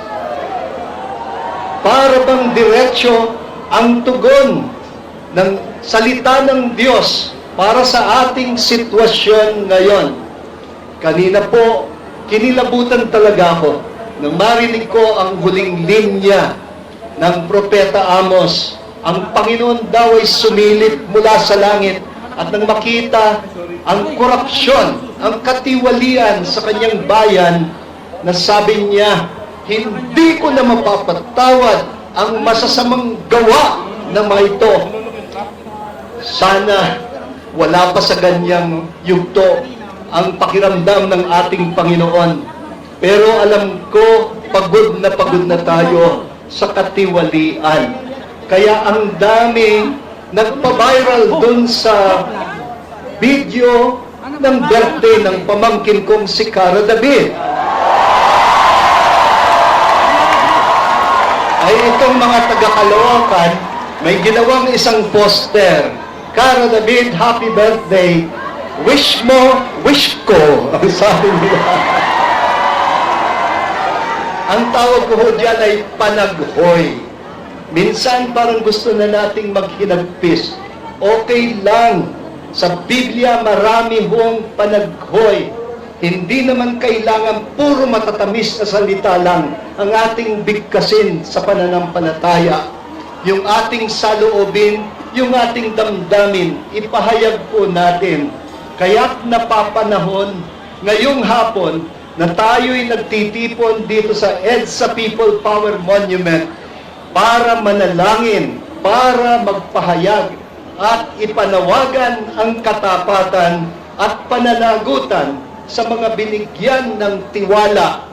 Para bang diretsyo ang tugon ng salita ng Diyos para sa ating sitwasyon ngayon. Kanina po, kinilabutan talaga ako nang marinig ko ang huling linya ng Propeta Amos. Ang Panginoon daw ay sumilip mula sa langit at nang makita ang korupsyon, ang katiwalian sa kanyang bayan, na sabi niya, hindi ko na mapapatawad ang masasamang gawa ng mga ito. Sana wala pa sa ganyang yugto ang pakiramdam ng ating Panginoon. Pero alam ko, pagod na tayo sa katiwalian. Kaya ang dami nagpa-viral dun sa video ng birthday ng pamangkin kong si Cara David. Ay itong mga taga-Caloocan, may ginawang isang poster. Cara David, happy birthday. Wish mo, wish ko. Ang sabi nila. Ang tawag ko dyan ay panaghoy. Minsan parang gusto na nating maghinagpis. Okay lang. Sa Biblia marami hong panaghoy. Hindi naman kailangan puro matatamis na salita lang ang ating bigkasin sa pananampalataya. Yung ating saloobin, yung ating damdamin, ipahayag po natin. Kaya't napapanahon ngayong hapon na tayo'y nagtitipon dito sa EDSA People Power Monument para manalangin, para magpahayag at ipanawagan ang katapatan at pananagutan sa mga binigyan ng tiwala.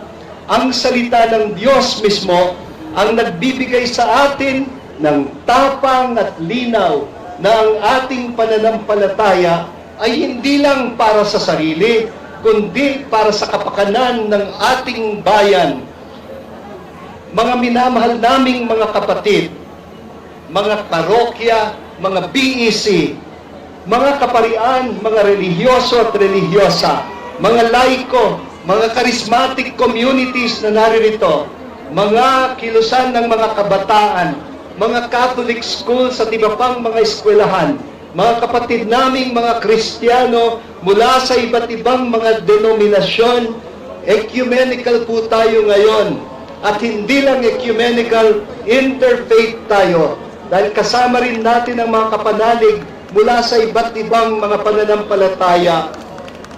Ang salita ng Diyos mismo ang nagbibigay sa atin ng tapang at linaw na ang ating pananampalataya ay hindi lang para sa sarili, kundi para sa kapakanan ng ating bayan. Mga minamahal naming mga kapatid, mga parokya, mga BEC, mga kaparian, mga relihiyoso at relihiyosa, mga laiko, mga charismatic communities na naririto, mga kilusan ng mga kabataan, mga Catholic schools at iba pang mga eskwelahan, mga kapatid naming mga Kristiyano mula sa iba't ibang mga denominasyon, ecumenical po tayo ngayon. At hindi lang ecumenical, interfaith tayo. Dahil kasama rin natin ang mga kapanalig mula sa iba't ibang mga pananampalataya,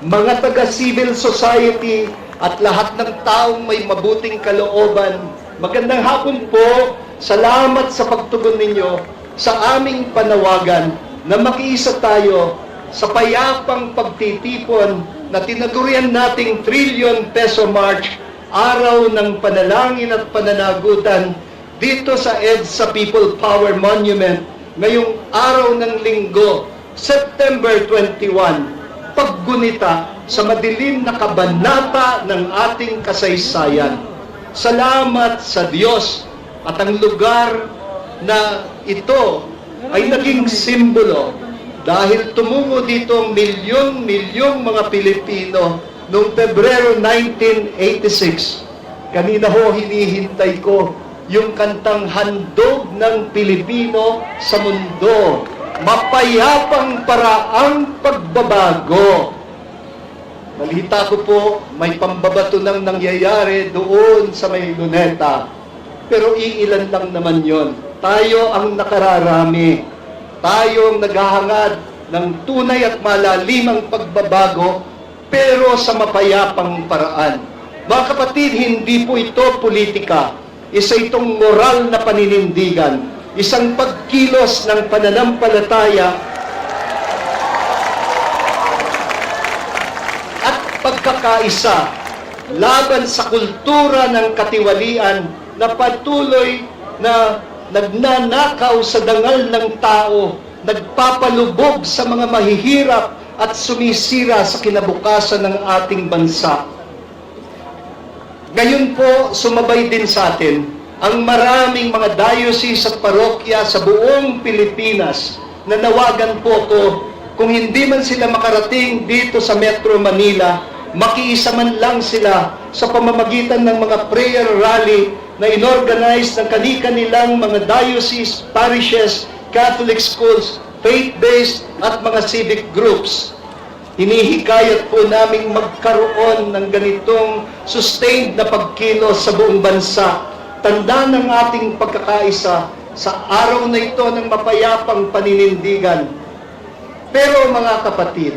mga taga-civil society, at lahat ng taong may mabuting kalooban. Magandang hapon po. Salamat sa pagtugon ninyo sa aming panawagan na makiisa tayo sa payapang pagtitipon na tinagurian nating Trillion Peso March, araw ng panalangin at pananagutan dito sa EDSA People Power Monument ngayong araw ng linggo, September 21, paggunita sa madilim na kabanata ng ating kasaysayan. Salamat sa Diyos At ang lugar na ito ay naging simbolo dahil tumungo dito ang milyon-milyong mga Pilipino noong Pebrero 1986. Kanina ho hinihintay ko yung kantang Handog ng Pilipino sa Mundo. Mapayapang paraang pagbabago. Balita ko po, may pambabato nang nangyayari doon sa may Luneta. Pero iilan lang naman yon. Tayo ang nakararami. Tayo ang naghahangad ng tunay at malalimang pagbabago, pero sa mapayapang paraan. Mga kapatid, hindi po ito politika. Isa itong moral na paninindigan. Isang pagkilos ng pananampalataya at pagkakaisa laban sa kultura ng katiwalian na patuloy na nagnanakaw sa dangal ng tao, nagpapalubog sa mga mahihirap at sumisira sa kinabukasan ng ating bansa. Ngayon po, sumabay din sa atin ang maraming mga diocese at parokya sa buong Pilipinas na nawagan po ko kung hindi man sila makarating dito sa Metro Manila, makiisa man lang sila sa pamamagitan ng mga prayer rally na inorganize ng kani-kanilang mga diocese, parishes, Catholic schools, faith-based at mga civic groups. Hinihikayat po naming magkaroon ng ganitong sustained na pagkilos sa buong bansa. Tanda ng ating pagkakaisa sa araw na ito ng mapayapang paninindigan. Pero mga kapatid,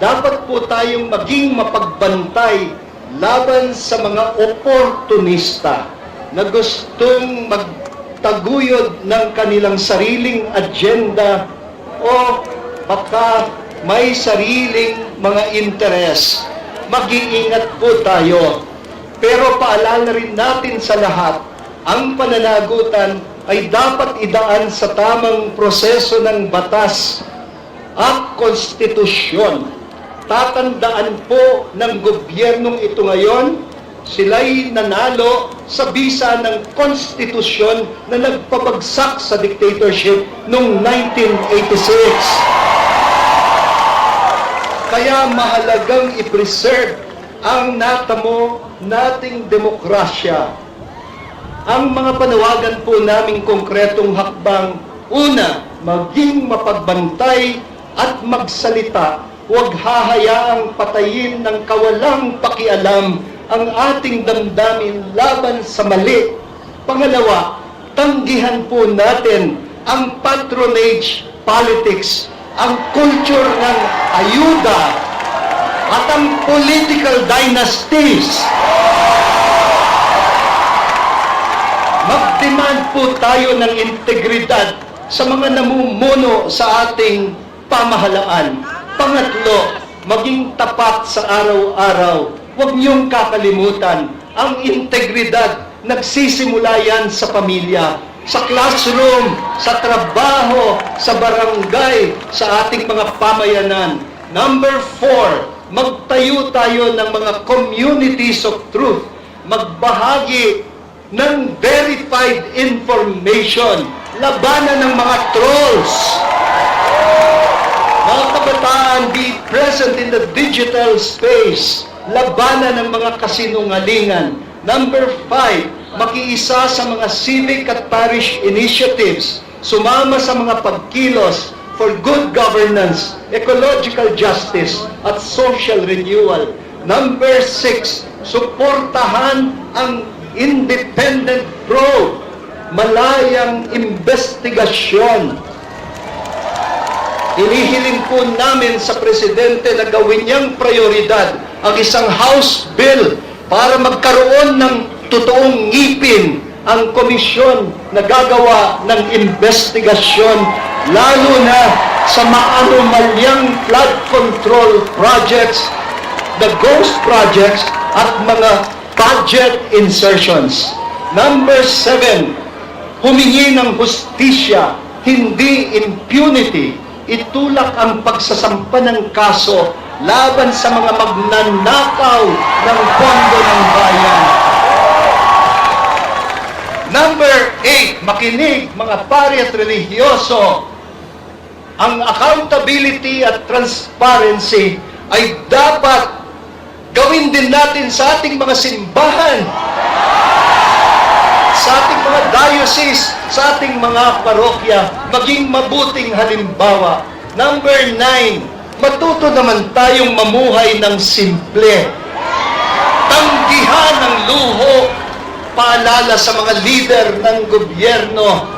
dapat po tayong maging mapagbantay laban sa mga oportunista na gustong magtaguyod ng kanilang sariling agenda o baka may sariling mga interes. Mag-iingat po tayo. Pero paalala rin natin sa lahat, ang pananagutan ay dapat idaan sa tamang proseso ng batas at konstitusyon. Tatandaan po ng gobyernong ito ngayon, sila'y nanalo sa bisa ng konstitusyon na nagpabagsak sa dictatorship noong 1986. Kaya mahalagang i-preserve ang natamo nating demokrasya. Ang mga panawagan po naming konkretong hakbang, una, maging mapagbantay at magsalita. Huwag hahayaang patayin ng kawalang pakialam ang ating damdamin laban sa mali. Pangalawa, tanggihan po natin ang patronage politics, ang culture ng ayuda at ang political dynasties. Mag-demand po tayo ng integridad sa mga namumuno sa ating pamahalaan. Pangatlo, maging tapat sa araw-araw. Huwag niyong kakalimutan ang integridad. Nagsisimula yan sa pamilya, sa classroom, sa trabaho, sa barangay, sa ating mga pamayanan. Number 4, magtayo tayo ng mga communities of truth. Magbahagi ng verified information. Labanan ng mga trolls. Mga kabataan, be present in the digital space. Labanan ng mga kasinungalingan. Number 5, makiisa sa mga civic at parish initiatives. Sumama sa mga pagkilos for good governance, ecological justice, at social renewal. Number 6, suportahan ang independent probe, malayang investigasyon. Inihiling po namin sa Presidente na gawin niyang prioridad ang isang House Bill para magkaroon ng totoong ngipin ang komisyon na gagawa ng investigasyon, lalo na sa maanumalyang flood control projects, the ghost projects, at mga budget insertions. Number 7, humingi ng hustisya, hindi impunity. Itulak ang pagsasampa ng kaso laban sa mga magnanakaw ng pondo ng bayan. Number Makinig mga pari at relihiyoso. Ang accountability at transparency ay dapat gawin din natin sa ating mga simbahan, sa ating mga diocese, sa ating mga parokya, maging mabuting halimbawa. Number 9, matuto naman tayong mamuhay ng simple. Tanggihan ng luho, paalala sa mga leader ng gobyerno,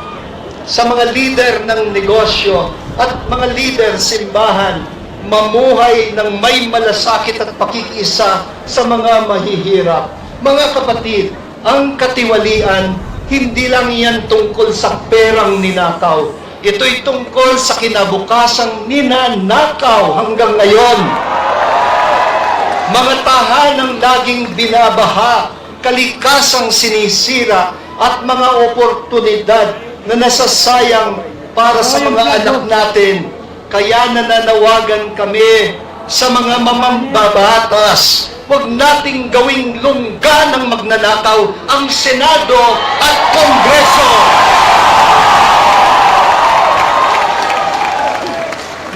sa mga leader ng negosyo, at mga leader simbahan, mamuhay ng may malasakit at pakikiisa sa mga mahihirap. Mga kapatid, ang katiwalian, hindi lang yan tungkol sa perang ninakaw. Ito'y tungkol sa kinabukasang ninanakaw hanggang ngayon. Mga tahanang laging binabaha, kalikasang sinisira, at mga oportunidad na nasasayang para sa mga anak natin. Kaya nananawagan kami sa mga mamambabatas, huwag nating gawing lungga ng magnanakaw ang Senado at Kongreso.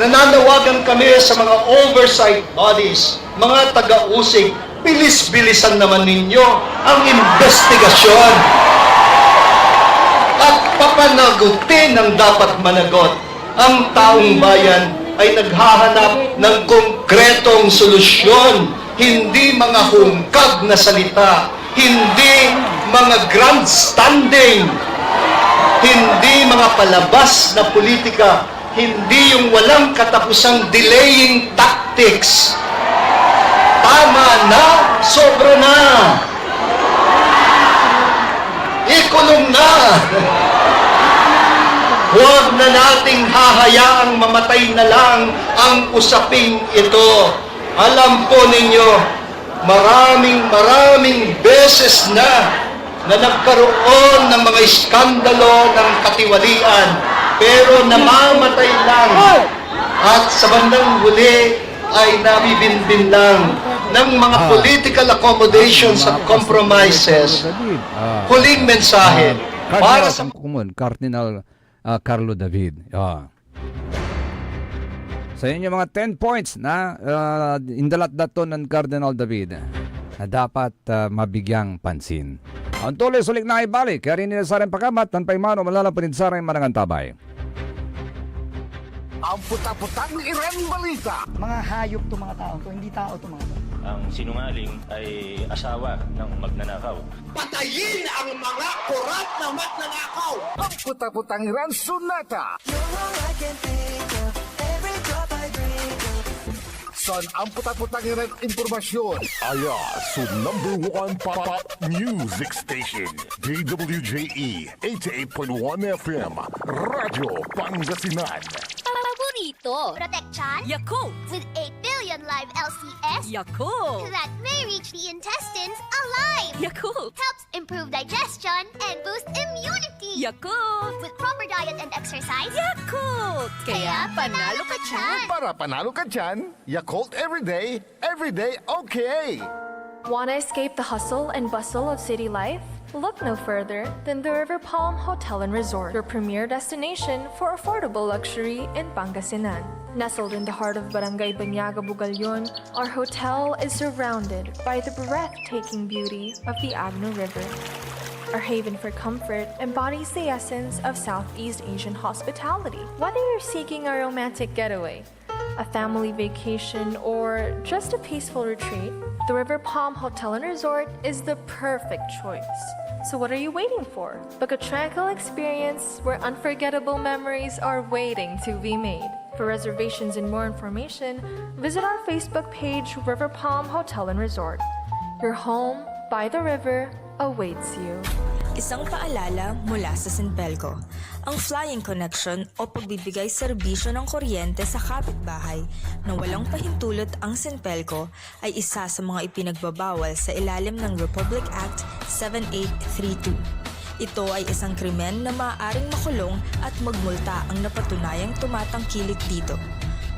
Nananawagan kami sa mga oversight bodies, mga taga-usig, bilis-bilisan naman ninyo ang investigasyon at papanagutin ang dapat managot. Ang taong bayan ay naghahanap ng konkretong solusyon, hindi mga hungkag na salita, hindi mga grandstanding, hindi mga palabas na politika, hindi yung walang katapusang delaying tactics. Tama na, sobra na. Ikulong na. Huwag na nating hahayaang mamatay na lang ang usaping ito. Alam po ninyo, maraming beses na nagkaroon ng mga iskandalo ng katiwalian, pero namamatay lang. At sa bandang huli ay nabibinbin lang ng mga political accommodations at compromises. Huling mensahe para sa Cardinal Carlo David. Sa inyo mga 10 points na indalat-dato ng Cardinal David na dapat mabigyang pansin. Ang tuloy sulik na ibalik, kaya rin nila sa rin pagkamat, tanpay mano malalapanid sa rin marangan tabay. Ang puta-putang Iran balita. Mga hayop to mga tao to, hindi tao to mga tao. Ang sinungaling ay asawa ng magnanakaw. Patayin ang mga korap na magnanakaw. Ang puta-putang Iran sunata. Son ang puta-putang Iran impormasyon. Aya sa number 1 pop music station. DWJE 88.1 FM. Radyo Pangasinan. Paborito. Protection. Yakult. With 8 billion live LCS. Yakult. That may reach the intestines alive. Yakult. Helps improve digestion and boost immunity. Yakult. With proper diet and exercise. Yakult. Kaya panalo ka dyan. Para panalo ka dyan, Yakult everyday okay. Want to escape the hustle and bustle of city life? Look no further than the River Palm Hotel and Resort, your premier destination for affordable luxury in Pangasinan. Nestled in the heart of Barangay Banyaga, Bugalyon, our hotel is surrounded by the breathtaking beauty of the Agno River. Our haven for comfort embodies the essence of Southeast Asian hospitality. Whether you're seeking a romantic getaway, a family vacation, or just a peaceful retreat, the River Palm Hotel and Resort is the perfect choice. So what are you waiting for? Book a tranquil experience where unforgettable memories are waiting to be made. For reservations and more information, visit our Facebook page, River Palm Hotel and Resort. Your home by the river awaits you. Isang paalala mula sa Sinpelco. Ang flying connection o pagbibigay serbisyo ng kuryente sa kapitbahay na walang pahintulot ang Sinpelco ay isa sa mga ipinagbabawal sa ilalim ng Republic Act 7832. Ito ay isang krimen na maaaring makulong at magmulta ang napatunayang tumatangkilik dito.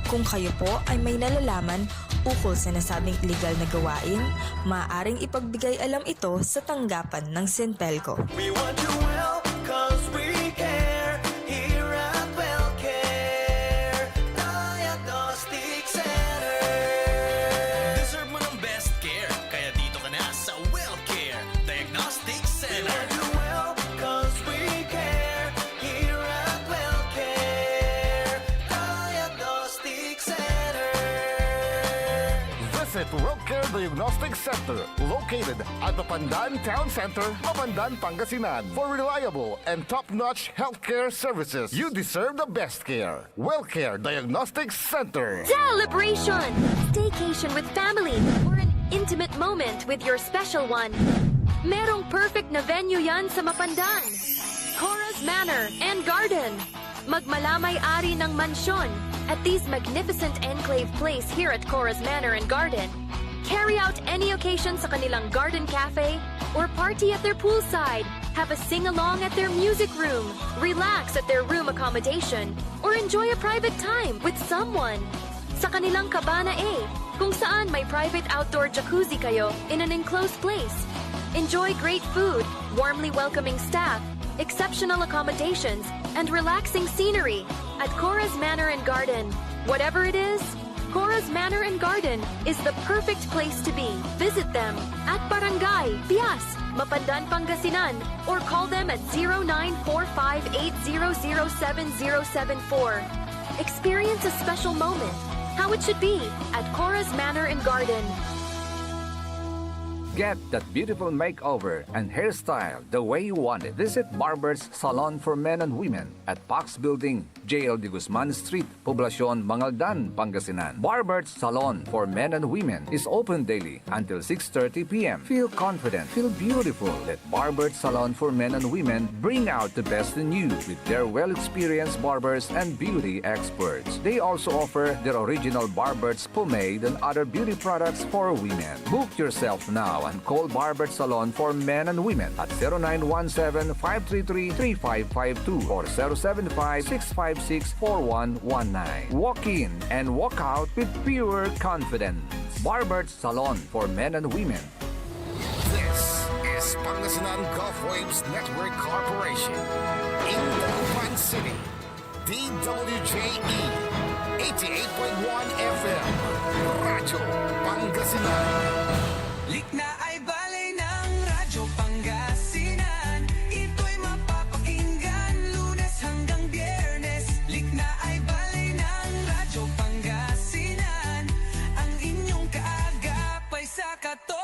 Kung kayo po ay may nalalaman ukol sa nasabing illegal na gawain, maaaring ipagbigay alam ito sa tanggapan ng Sinpelco. We want you welcome. with WellCare Diagnostic Center, located at the Pandan Town Center, Mapandan, Pangasinan. For reliable and top-notch healthcare services, you deserve the best care. WellCare Diagnostic Center. Celebration! Staycation with family or an intimate moment with your special one. Merong perfect na venue yan sa Mapandan. Cora's Manor and Garden. Magmalamay-ari ng mansyon at these magnificent enclave place here at Cora's Manor and Garden. Carry out any occasion sa kanilang garden cafe or party at their poolside. Have a sing-along at their music room. Relax at their room accommodation or enjoy a private time with someone. Sa kanilang Cabana A, kung saan may private outdoor jacuzzi kayo in an enclosed place. Enjoy great food, warmly welcoming staff, exceptional accommodations, and relaxing scenery at Cora's Manor and Garden. Whatever it is, Cora's Manor and Garden is the perfect place to be. Visit them at Barangay Pias, Mapandan, Pangasinan, or call them at 0945-800-7074. Experience a special moment, how it should be at Cora's Manor and Garden. Get that beautiful makeover and hairstyle the way you want it. Visit Barber's Salon for Men and Women at Pax Building, JL de Guzman Street, Poblacion, Mangaldan, Pangasinan. Barber's Salon for Men and Women is open daily until 6:30 p.m. Feel confident, feel beautiful. Let Barber's Salon for Men and Women bring out the best in you with their well-experienced barbers and beauty experts. They also offer their original Barber's pomade and other beauty products for women. Book yourself now and call Barber Salon for Men and Women at 0917-533-3552 or 075-656-4119. Walk in and walk out with pure confidence. Barber Salon for Men and Women. This is Pangasinan Gulf Waves Network Corporation. In Dagupan City, DWJE 88.1 FM, Radyo Pangasinan. Likna ay balay ng Radyo Pangasinan. Ito'y mapapakinggan Lunes hanggang Biyernes. Likna ay balay ng Radyo Pangasinan. Ang inyong kaagapay sa katotohanan.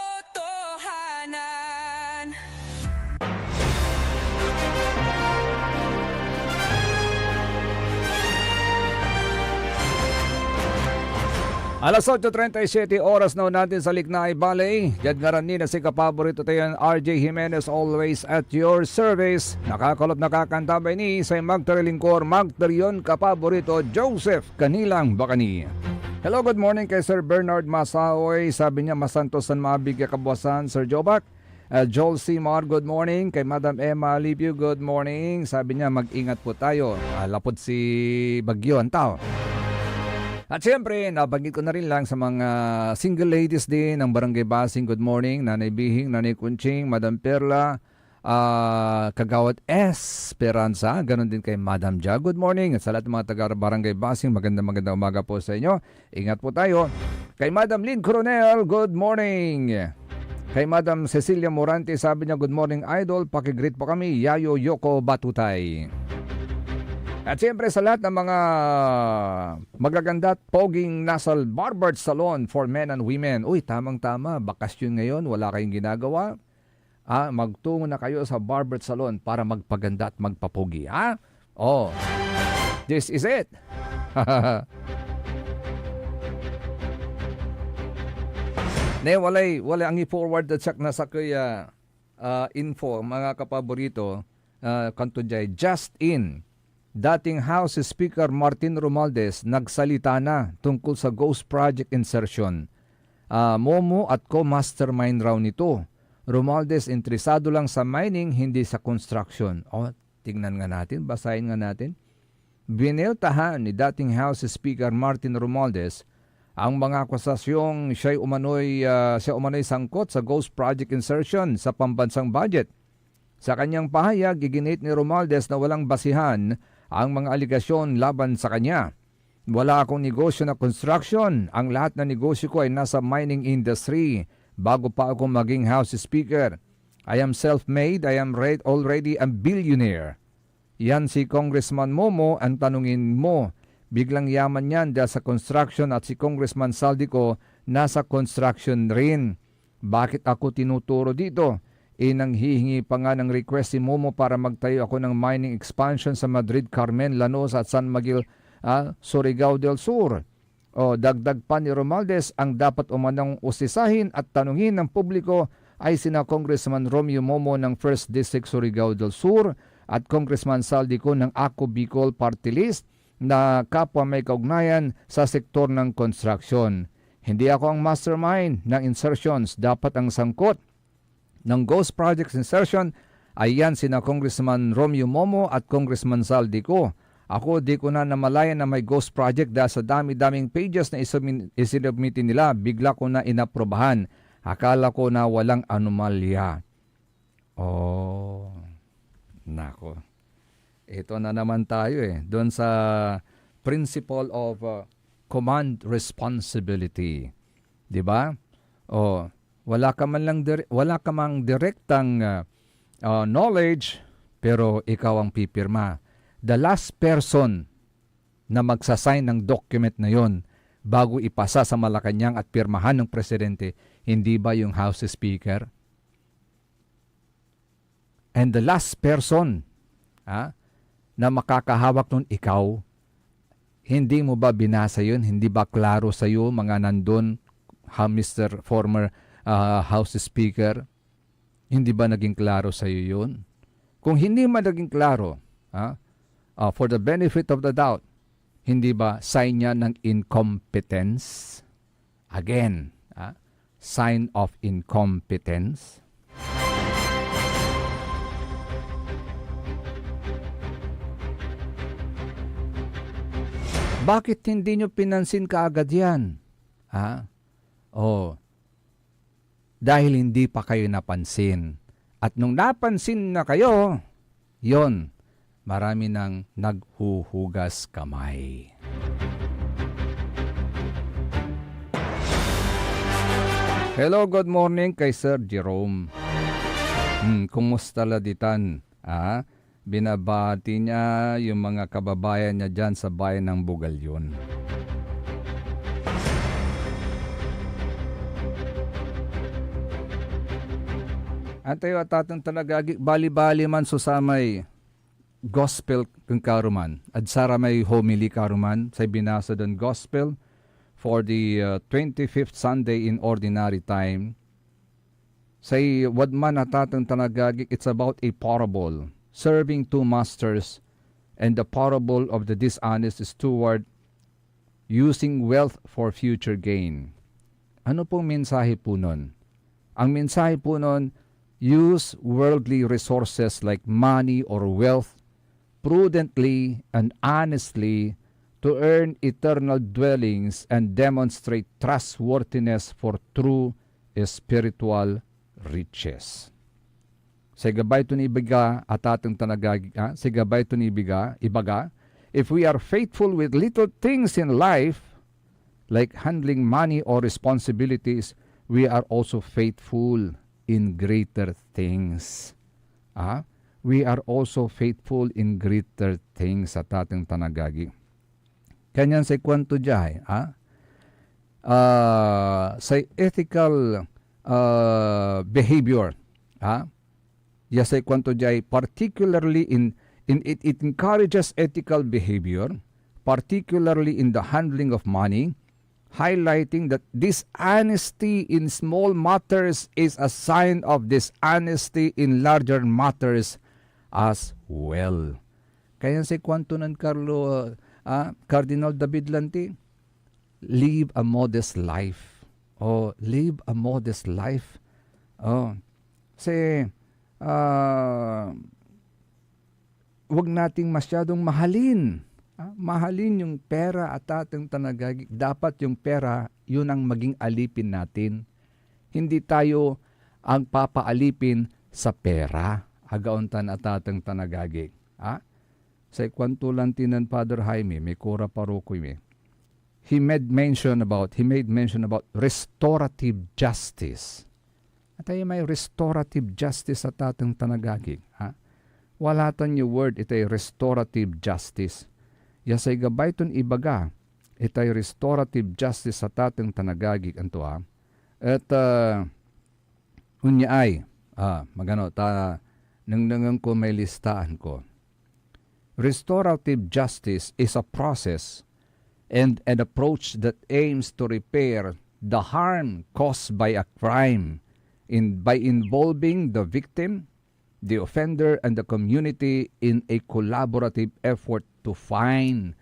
Alas 8:37 oras na natin sa Liknaay Valley. Diyan nga rin na si kapaborito tayo RJ Jimenez, always at your service. Nakakalop nakakantabay ni sa magtarilingkor magtarion kapaborito Joseph Kanilang Bacani. Hello, good morning kay Sir Bernard Masaoy. Sabi niya masantos san mabigya kabuasan Sir Jobac. Joel Simar, good morning. Kay Madam Emma Libiu, good morning. Sabi niya mag-ingat po tayo. Lapod si Bagyo ang tao. At siyempre, nabanggit ko na rin lang sa mga single ladies din ng Barangay Basing. Good morning, Nanay Bihing, Nanay Kunching, Madam Perla, Kagawad Esperanza. Ganon din kay Madam Ja. Good morning. At sa lahat ng mga taga-Barangay Basing, magandang umaga po sa inyo. Ingat po tayo. Kay Madam Lynn Coronel, good morning. Kay Madam Cecilia Morante, sabi niya, good morning idol. Pakigreet po kami, Yayo Yoko Batutay. At siyempre sa lahat ng mga magaganda at poging nasal barber salon for men and women. Uy, tamang-tama, bakasyon ngayon, wala kayong ginagawa. Magtungo na kayo sa barber salon para magpaganda at magpapogi. Oh, this is it. walay ang i-forward at sak na sa kaya info, mga kapaborito, kanto jay, just in. Dating House Speaker Martin Romualdez nagsalita na tungkol sa Ghost Project insertion. Momo at co-mastermind raw nito. Romualdez interesado lang sa mining, hindi sa construction. Tingnan nga natin, basahin nga natin. Biniltahan ni dating House Speaker Martin Romualdez ang mga akusasyong siya umano'y sangkot sa Ghost Project insertion sa pambansang budget. Sa kanyang pahayag, giginit ni Romualdez na walang basihan ang mga aligasyon laban sa kanya. Wala akong negosyo na construction. Ang lahat na negosyo ko ay nasa mining industry bago pa ako maging House Speaker. I am self-made. I am already a billionaire. Yan si Congressman Momo. Ang tanungin mo, biglang yaman yan dahil sa construction, at si Congressman Saldico nasa construction rin. Bakit ako tinuturo dito? Nang hihingi pa nga ng request si Momo para magtayo ako ng mining expansion sa Madrid, Carmen, Llanos at San Miguel, Surigao del Sur. O dagdag pa ni Romualdez, ang dapat umanong usisahin at tanungin ng publiko ay sina Congressman Romeo Momo ng 1st District Surigao del Sur at Congressman Saldico ng Ako Bicol Party List na kapwa may kaugnayan sa sektor ng construction. Hindi ako ang mastermind ng insertions. Dapat ang sangkot ng Ghost Projects insertion ay yan sina Congressman Romeo Momo at Congressman Saldico. Ako di ko na namalayan na may Ghost Project dahil sa dami-daming pages na isinubmitin nila, bigla ko na inaprobahan. Akala ko na walang anomalya. Oh, nako. Ito na naman tayo doon sa principle of command responsibility. 'Di ba? Oh, wala ka mang direktang knowledge pero ikaw ang pipirma. The last person na magsasign ng document na yon bago ipasa sa Malacanang at pirmahan ng presidente, hindi ba yung House Speaker? And the last person na makakahawak nun ikaw, hindi mo ba binasa yun? Hindi ba klaro sa iyo mga nandun, Mr. Former House Speaker? Hindi ba naging klaro sa iyo yun? Kung hindi man naging klaro, for the benefit of the doubt, hindi ba sign niya ng incompetence? Again, sign of incompetence. Bakit hindi nyo pinansin kaagad yan? Dahil hindi pa kayo napansin. At nung napansin na kayo, yon, marami nang naghuhugas kamay. Hello, good morning kay Sir Jerome. Kumusta laditan? Binabati niya yung mga kababayan niya dyan sa bayan ng Bugalyon. At tayo at atang talagagi, bali-bali man susamay gospel kung karuman. At sara may homily karuman sa binasa doon gospel for the 25th Sunday in Ordinary Time. Say, wadman at atang talagagi, it's about a parable. Serving two masters, and the parable of the dishonest steward using wealth for future gain. Ano pong mensahe po nun? Ang mensahe po nun, use worldly resources like money or wealth prudently and honestly to earn eternal dwellings and demonstrate trustworthiness for true spiritual riches. Sa gabay ito ni ibiga at atong tanagag, sa gabay ito ni ibaga, if we are faithful with little things in life, like handling money or responsibilities, we are also faithful in greater things. We are also faithful in greater things at ating tanagagi. Kanyan sa kwanto diyan, sa ethical behavior, Yasay kwanto jay particularly it encourages ethical behavior, particularly in the handling of money, highlighting that dishonesty in small matters is a sign of dishonesty in larger matters as well. Kaya say kwanto ng Cardinal David Lanti, live a modest life. Live a modest life. Wag nating masyadong mahalin. Mahalin yung pera at ating tanagagi. Dapat yung pera, yun ang maging alipin natin. Hindi tayo ang papaalipin sa pera. Agauntan at ating tanagagi. Sa kwantulan tinan Father Jaime, may kura parukoy He made mention about restorative justice. At tayo may restorative justice at ating tanagagi. Wala tan yung word, ito ay restorative justice. Yasay gabay ton ibaga, Itay restorative justice sa tatang tanagagik anto ha. At unya ay, magano, nang ko may listahan ko. Restorative justice is a process and an approach that aims to repair the harm caused by a crime by involving the victim, the offender, and the community in a collaborative effort to find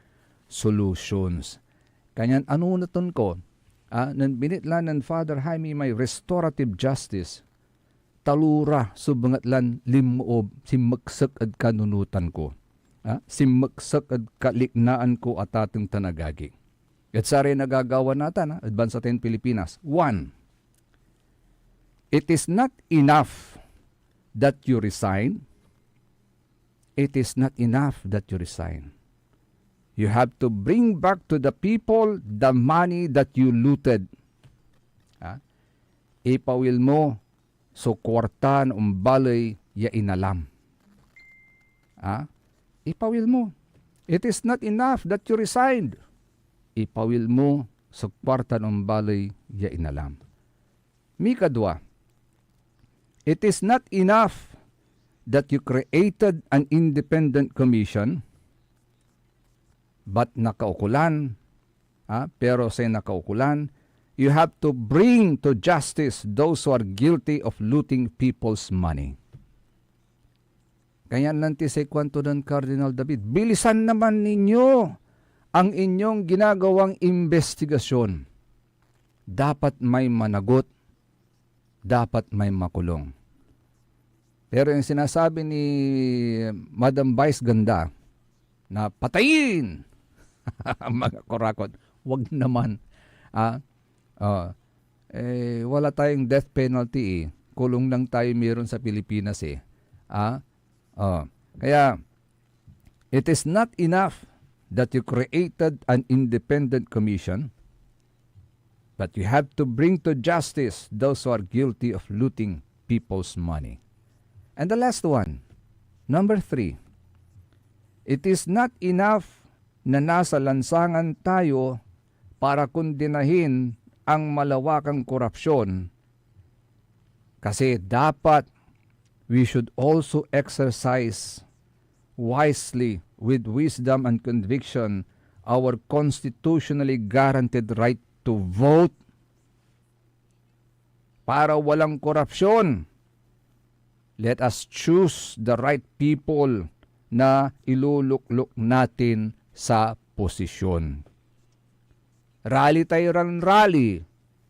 solutions. Kanyan ano naton ko, nan binitlan ng Father Jaime may restorative justice, talura subangatlan limuob simaksak at kanunutan ko. Simaksak at kaliknaan ko at ating tanagagi. At sa rin nagagawa natin, Advance Aten Pilipinas. 1. It is not enough that you resign. It is not enough that you resign. You have to bring back to the people the money that you looted. Ipawil mo so kwartan balay ya inalam. Ipawil mo. It is not enough that you resigned. Ipawil mo sa kwartan balay ya inalam. Mikadwa, it is not enough that you created an independent commission, but nakaukulan, pero sa nakaukulan, you have to bring to justice those who are guilty of looting people's money. Kaya nanti sa kwanto ng Cardinal David, bilisan naman ninyo ang inyong ginagawang investigasyon. Dapat may managot, dapat may makulong. Pero yung sinasabi ni Madam Vice Ganda na patayin mga korakot, wag naman. Wala tayong death penalty Kulong lang tayo meron sa Pilipinas Kaya, it is not enough that you created an independent commission, but you have to bring to justice those who are guilty of looting people's money. And the last one, number 3, it is not enough na nasa lansangan tayo para kondinahin ang malawakang korupsyon, kasi dapat we should also exercise wisely with wisdom and conviction our constitutionally guaranteed right to vote para walang korupsyon. Let us choose the right people na iluluklok natin sa posisyon. Rally tayo ran rally,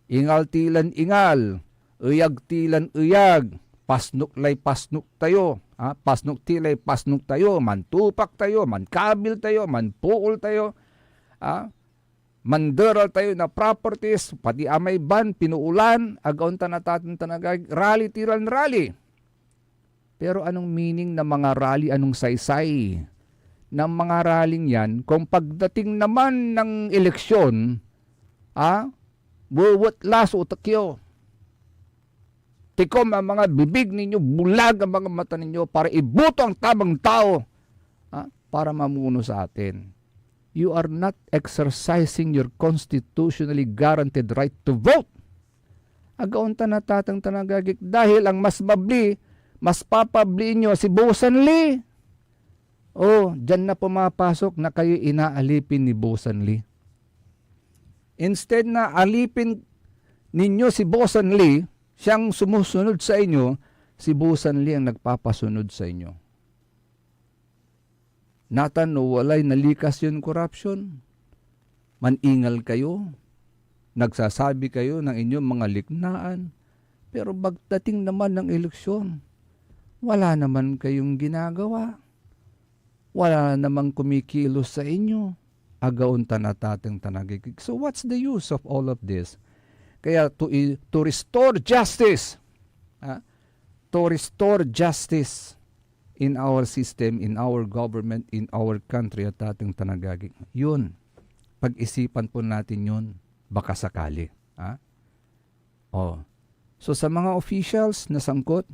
ingal tilan ingal, uyag tilan uyag, pasnuk lay pasnuk tayo, pasnuk tilay pasnuk tayo, mantupak tayo, mankabil tayo, manpuol tayo, manderal tayo na properties, pati amay ban, pinuulan, agaon tanatatin tanagag, rally tiran rally. Pero anong meaning ng mga rally, anong saysay ng mga rallying yan, kung pagdating naman ng eleksyon, buwat laso utakyo. Tikom ang mga bibig ninyo, bulag ang mga mata ninyo para iboto ang tamang tao para mamuno sa atin. You are not exercising your constitutionally guaranteed right to vote. Agaon tanatatang tanagagik dahil ang mas mabli, mas papabli nyo si Busan Lee. Dyan na pumapasok na kayo inaalipin ni Busan Lee. Instead na alipin ninyo si Busan Lee, siyang sumusunod sa inyo, si Busan Lee ang nagpapasunod sa inyo. Natano, walay nalikas yun corruption. Maningal kayo, nagsasabi kayo ng inyong mga liknaan, pero pagdating naman ng eleksyon, wala naman kayong ginagawa. Wala namang kumikilos sa inyo. Agaon tanatateng tanagigig. So what's the use of all of this? Kaya to restore justice, to restore justice in our system, in our government, in our country at ating tanagagig. Yun. Pag-isipan po natin yun. Baka sakali. So sa mga officials na sangkot,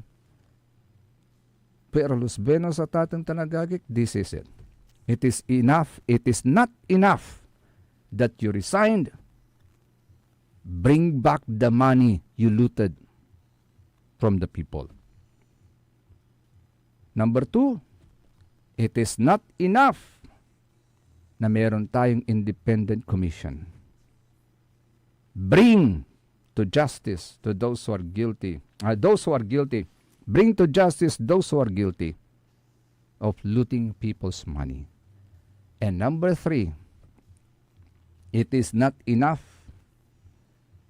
pero los benos at ating tanagagik, this is it. It is enough, it is not enough that you resigned, bring back the money you looted from the people. Number 2, it is not enough na meron tayong independent commission. Bring to justice to those who are guilty. Bring to justice those who are guilty of looting people's money. And number 3, it is not enough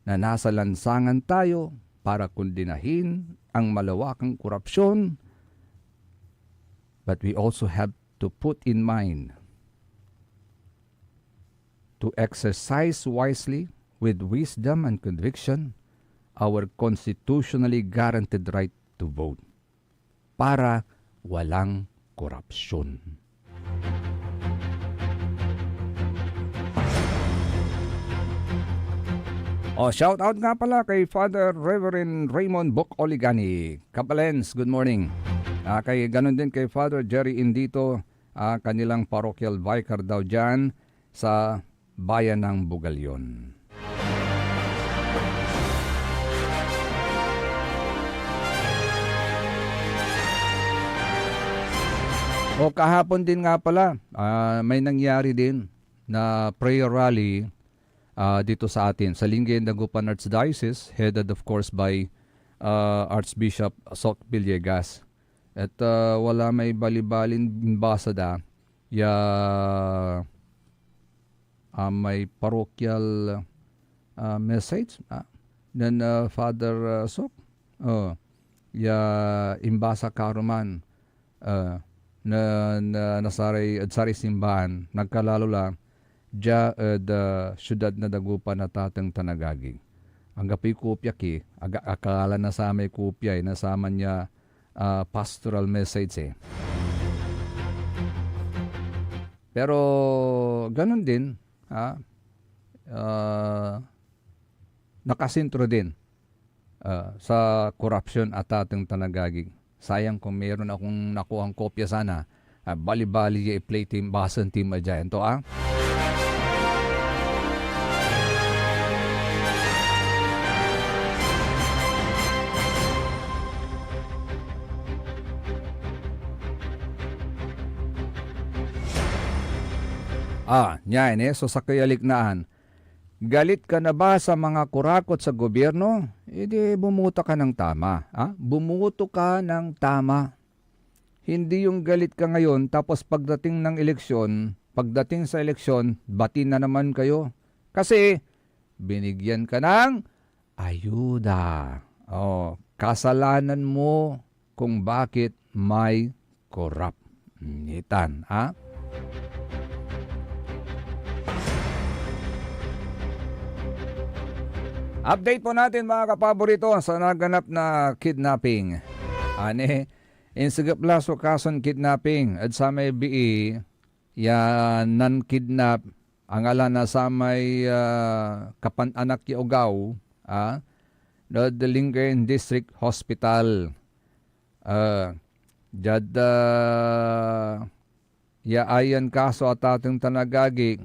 na nasa lansangan tayo para kundinahin ang malawakang korupsyon, but we also have to put in mind to exercise wisely with wisdom and conviction our constitutionally guaranteed right to vote para walang korupsyon. Shout out nga pala kay Father Reverend Raymond Bok Oligani. Kapalens, good morning. Kay ganun din kay Father Jerry Indito, kanilang parochial vicar daw dyan sa bayan ng Bugalyon. Kahapon din nga pala, may nangyari din na prayer rally dito sa atin, sa Lingayen Dagupan Archdiocese, headed of course by Archbishop Sok Villegas. At wala may balibalin basada, may parochial message then Father Sok, imbasa karuman, na nasaray at sari simbahan nagkalalula syudad na Dagupan na tatang Tanagagi. Ang gapi kopya ki akala na sa may kopya nasama niya pastoral message pero ganun din nakasintro din sa corruption at tatang Tanagagi. Sayang kung meron akong nakuhang kopya sana. Bali-bali i-play team, basan team adyan. Ito so sa kayaliknaan. Galit ka na ba sa mga kurakot sa gobyerno? Di bumuto ka ng tama. Bumuto ka ng tama. Hindi yung galit ka ngayon tapos pagdating sa eleksyon, bati na naman kayo. Kasi binigyan ka ng ayuda. Kasalanan mo kung bakit may corrupt. Nitan, Update po natin mga kapaborito sa naganap na kidnapping. Insagaplas o kason kidnapping at sa may BE non-kidnap ang ala na sa may kapananak Yaugaw the Lingayen District Hospital. Ayan kaso at ating Tanagagi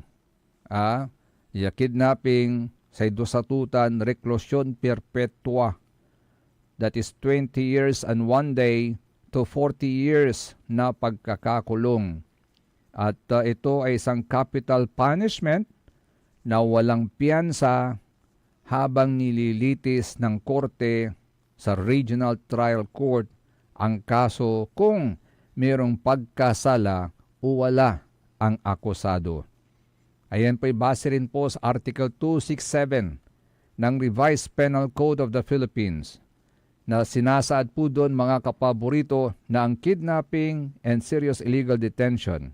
kidnapping sa idusatutan reklusyon perpetua, that is 20 years and 1 day to 40 years na pagkakakulong. At ito ay isang capital punishment na walang piyansa habang nililitis ng korte sa Regional Trial Court ang kaso kung mayroong pagkasala o wala ang akusado. Ayan po'y base rin po sa Article 267 ng Revised Penal Code of the Philippines na sinasaad po doon mga kapaborito na ang kidnapping and serious illegal detention.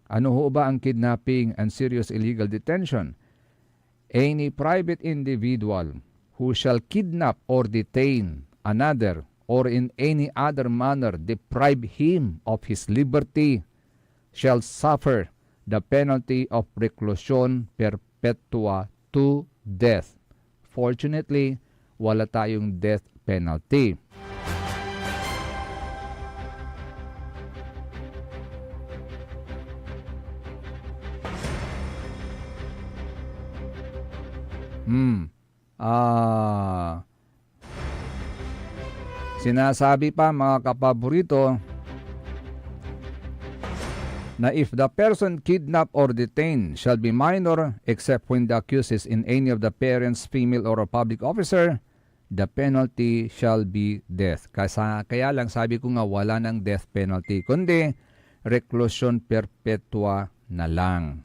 Ano ho ba ang kidnapping and serious illegal detention? Any private individual who shall kidnap or detain another or in any other manner deprive him of his liberty shall suffer the penalty of reclusion perpetua to death. Fortunately, wala tayong death penalty. Sinasabi pa mga kapaborito na if the person kidnapped or detained shall be minor except when the accused is in any of the parents, female or a public officer, the penalty shall be death. Kaya lang sabi ko nga wala ng death penalty, kundi reclusion perpetua na lang.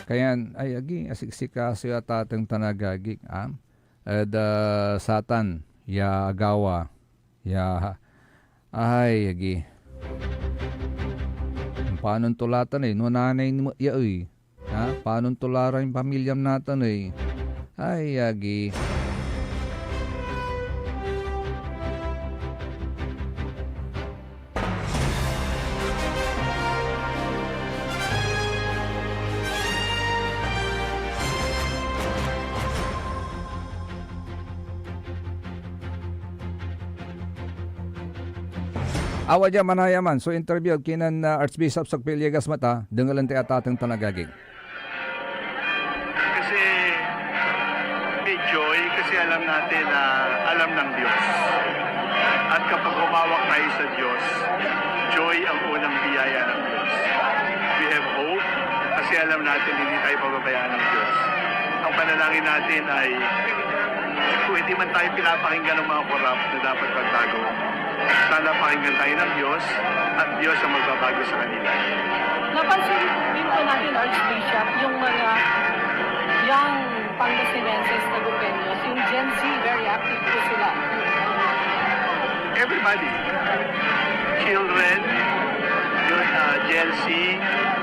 Kaya ay agi asiksika siya tatang tanagagik satan ya agawa ya ay agi paano tulatan no nanay mo ya paano tularan yung pamilyam natin ay agi awa dyan manayaman. So interview kinan Archbishop Socpeliagas Mata dengalan ti atatang tanagagig. Kasi may joy kasi alam natin na alam ng Diyos. At kapag humawak tayo sa Diyos, joy ang unang biyaya ng Diyos. We have hope kasi alam natin hindi tayo pababayaan ng Diyos. Ang panalangin natin ay kung hindi man tayo pinapakinggan ng mga korap na dapat magbago, sana pakinggan tayo ng Diyos at Diyos ang magbabago sa kanila. Napansin din po natin, Archbishop, yung mga young Pangasinenses na Gupeños, yung Gen Z, very active po sila. Everybody, children, Gen Z,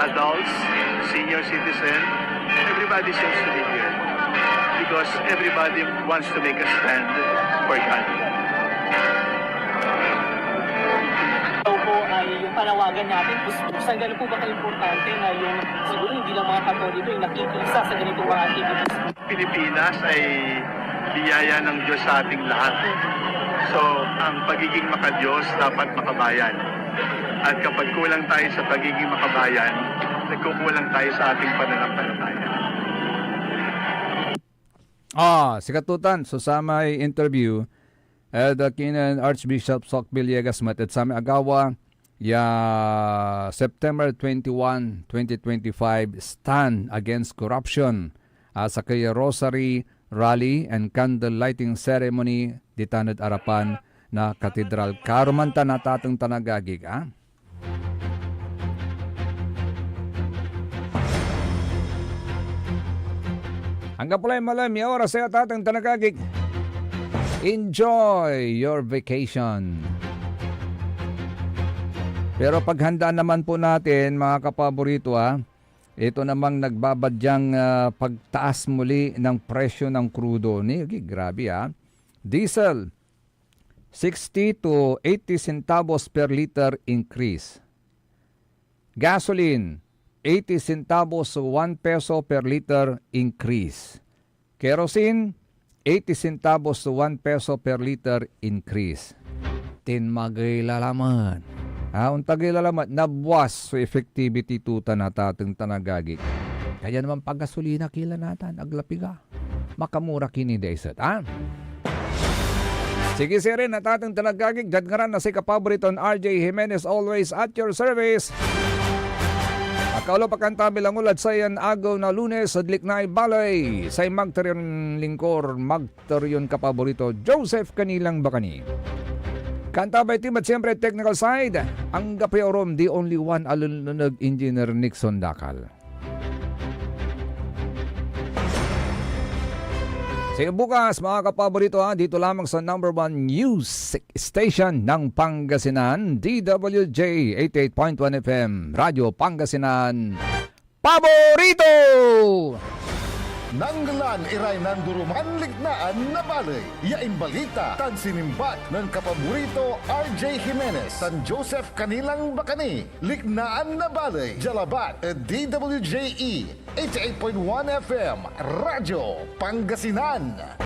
adults, senior citizen, everybody seems to be here because everybody wants to make a stand for God. Yung panawagan natin, saan gano'n po ba ka-importante na yung siguro hindi lang mga Katoliko yung nakikisa sa ganitong mga activities? Pilipinas ay biyaya ng Diyos sa ating lahat. So, ang pagiging makadiyos dapat makabayan. At kapag kulang tayo sa pagiging makabayan, nagkukulang tayo sa ating pananampalataya. Si Katutan, so sa may interview, kinan Archbishop Socpeliagas Mata at sa may agawa, September 21, 2025, Stand Against Corruption sa kaya Rosary Rally and Candle Lighting Ceremony di Tanod Arapan na Katedral. Karumanta na tatang tanagagig, Hanggang pala yung malam, yung oras sa tatang tanagagig. Enjoy your vacation. Pero paghanda naman po natin mga kapaborito ito namang nagbabadyang pagtaas muli ng presyo ng krudo. Grabe Diesel, 60 to 80 centavos per liter increase. Gasoline, 80 centavos to 1 peso per liter increase. Kerosene, 80 centavos to 1 peso per liter increase. Tinmagay lalaman. Untagay lalaman, nabwas so effectivity tuta na tatang tanagagig. Kaya naman paggasolina kila natan, aglapiga. Makamura kini desat, Sige sir, natatang tanagagig, dadngaran na si kapabriton RJ Jimenez always at your service. Akaulo pakantabi lang ulad sa yan agaw na Lunes, adlik na ibalay. Say magtaryon lingkor, magtaryon kapaborito, Joseph Kanilang Bakani. Kantabay team at siyempre technical side, ang gapayorom, the only one alununag engineer Nixon Dakal. Sige bukas mga kapaborito dito lamang sa #1 news station ng Pangasinan, DWJ 88.1 FM, Radyo Pangasinan, Paborito! Nanggalan iray nanduruman lignaan na balay. Yain balita tan sinimbat ng kapaborito RJ Jimenez, San Joseph Kanilang Bakani. Lignaan na balay. Jalabat DWJE 88.1 FM Radyo Pangasinan.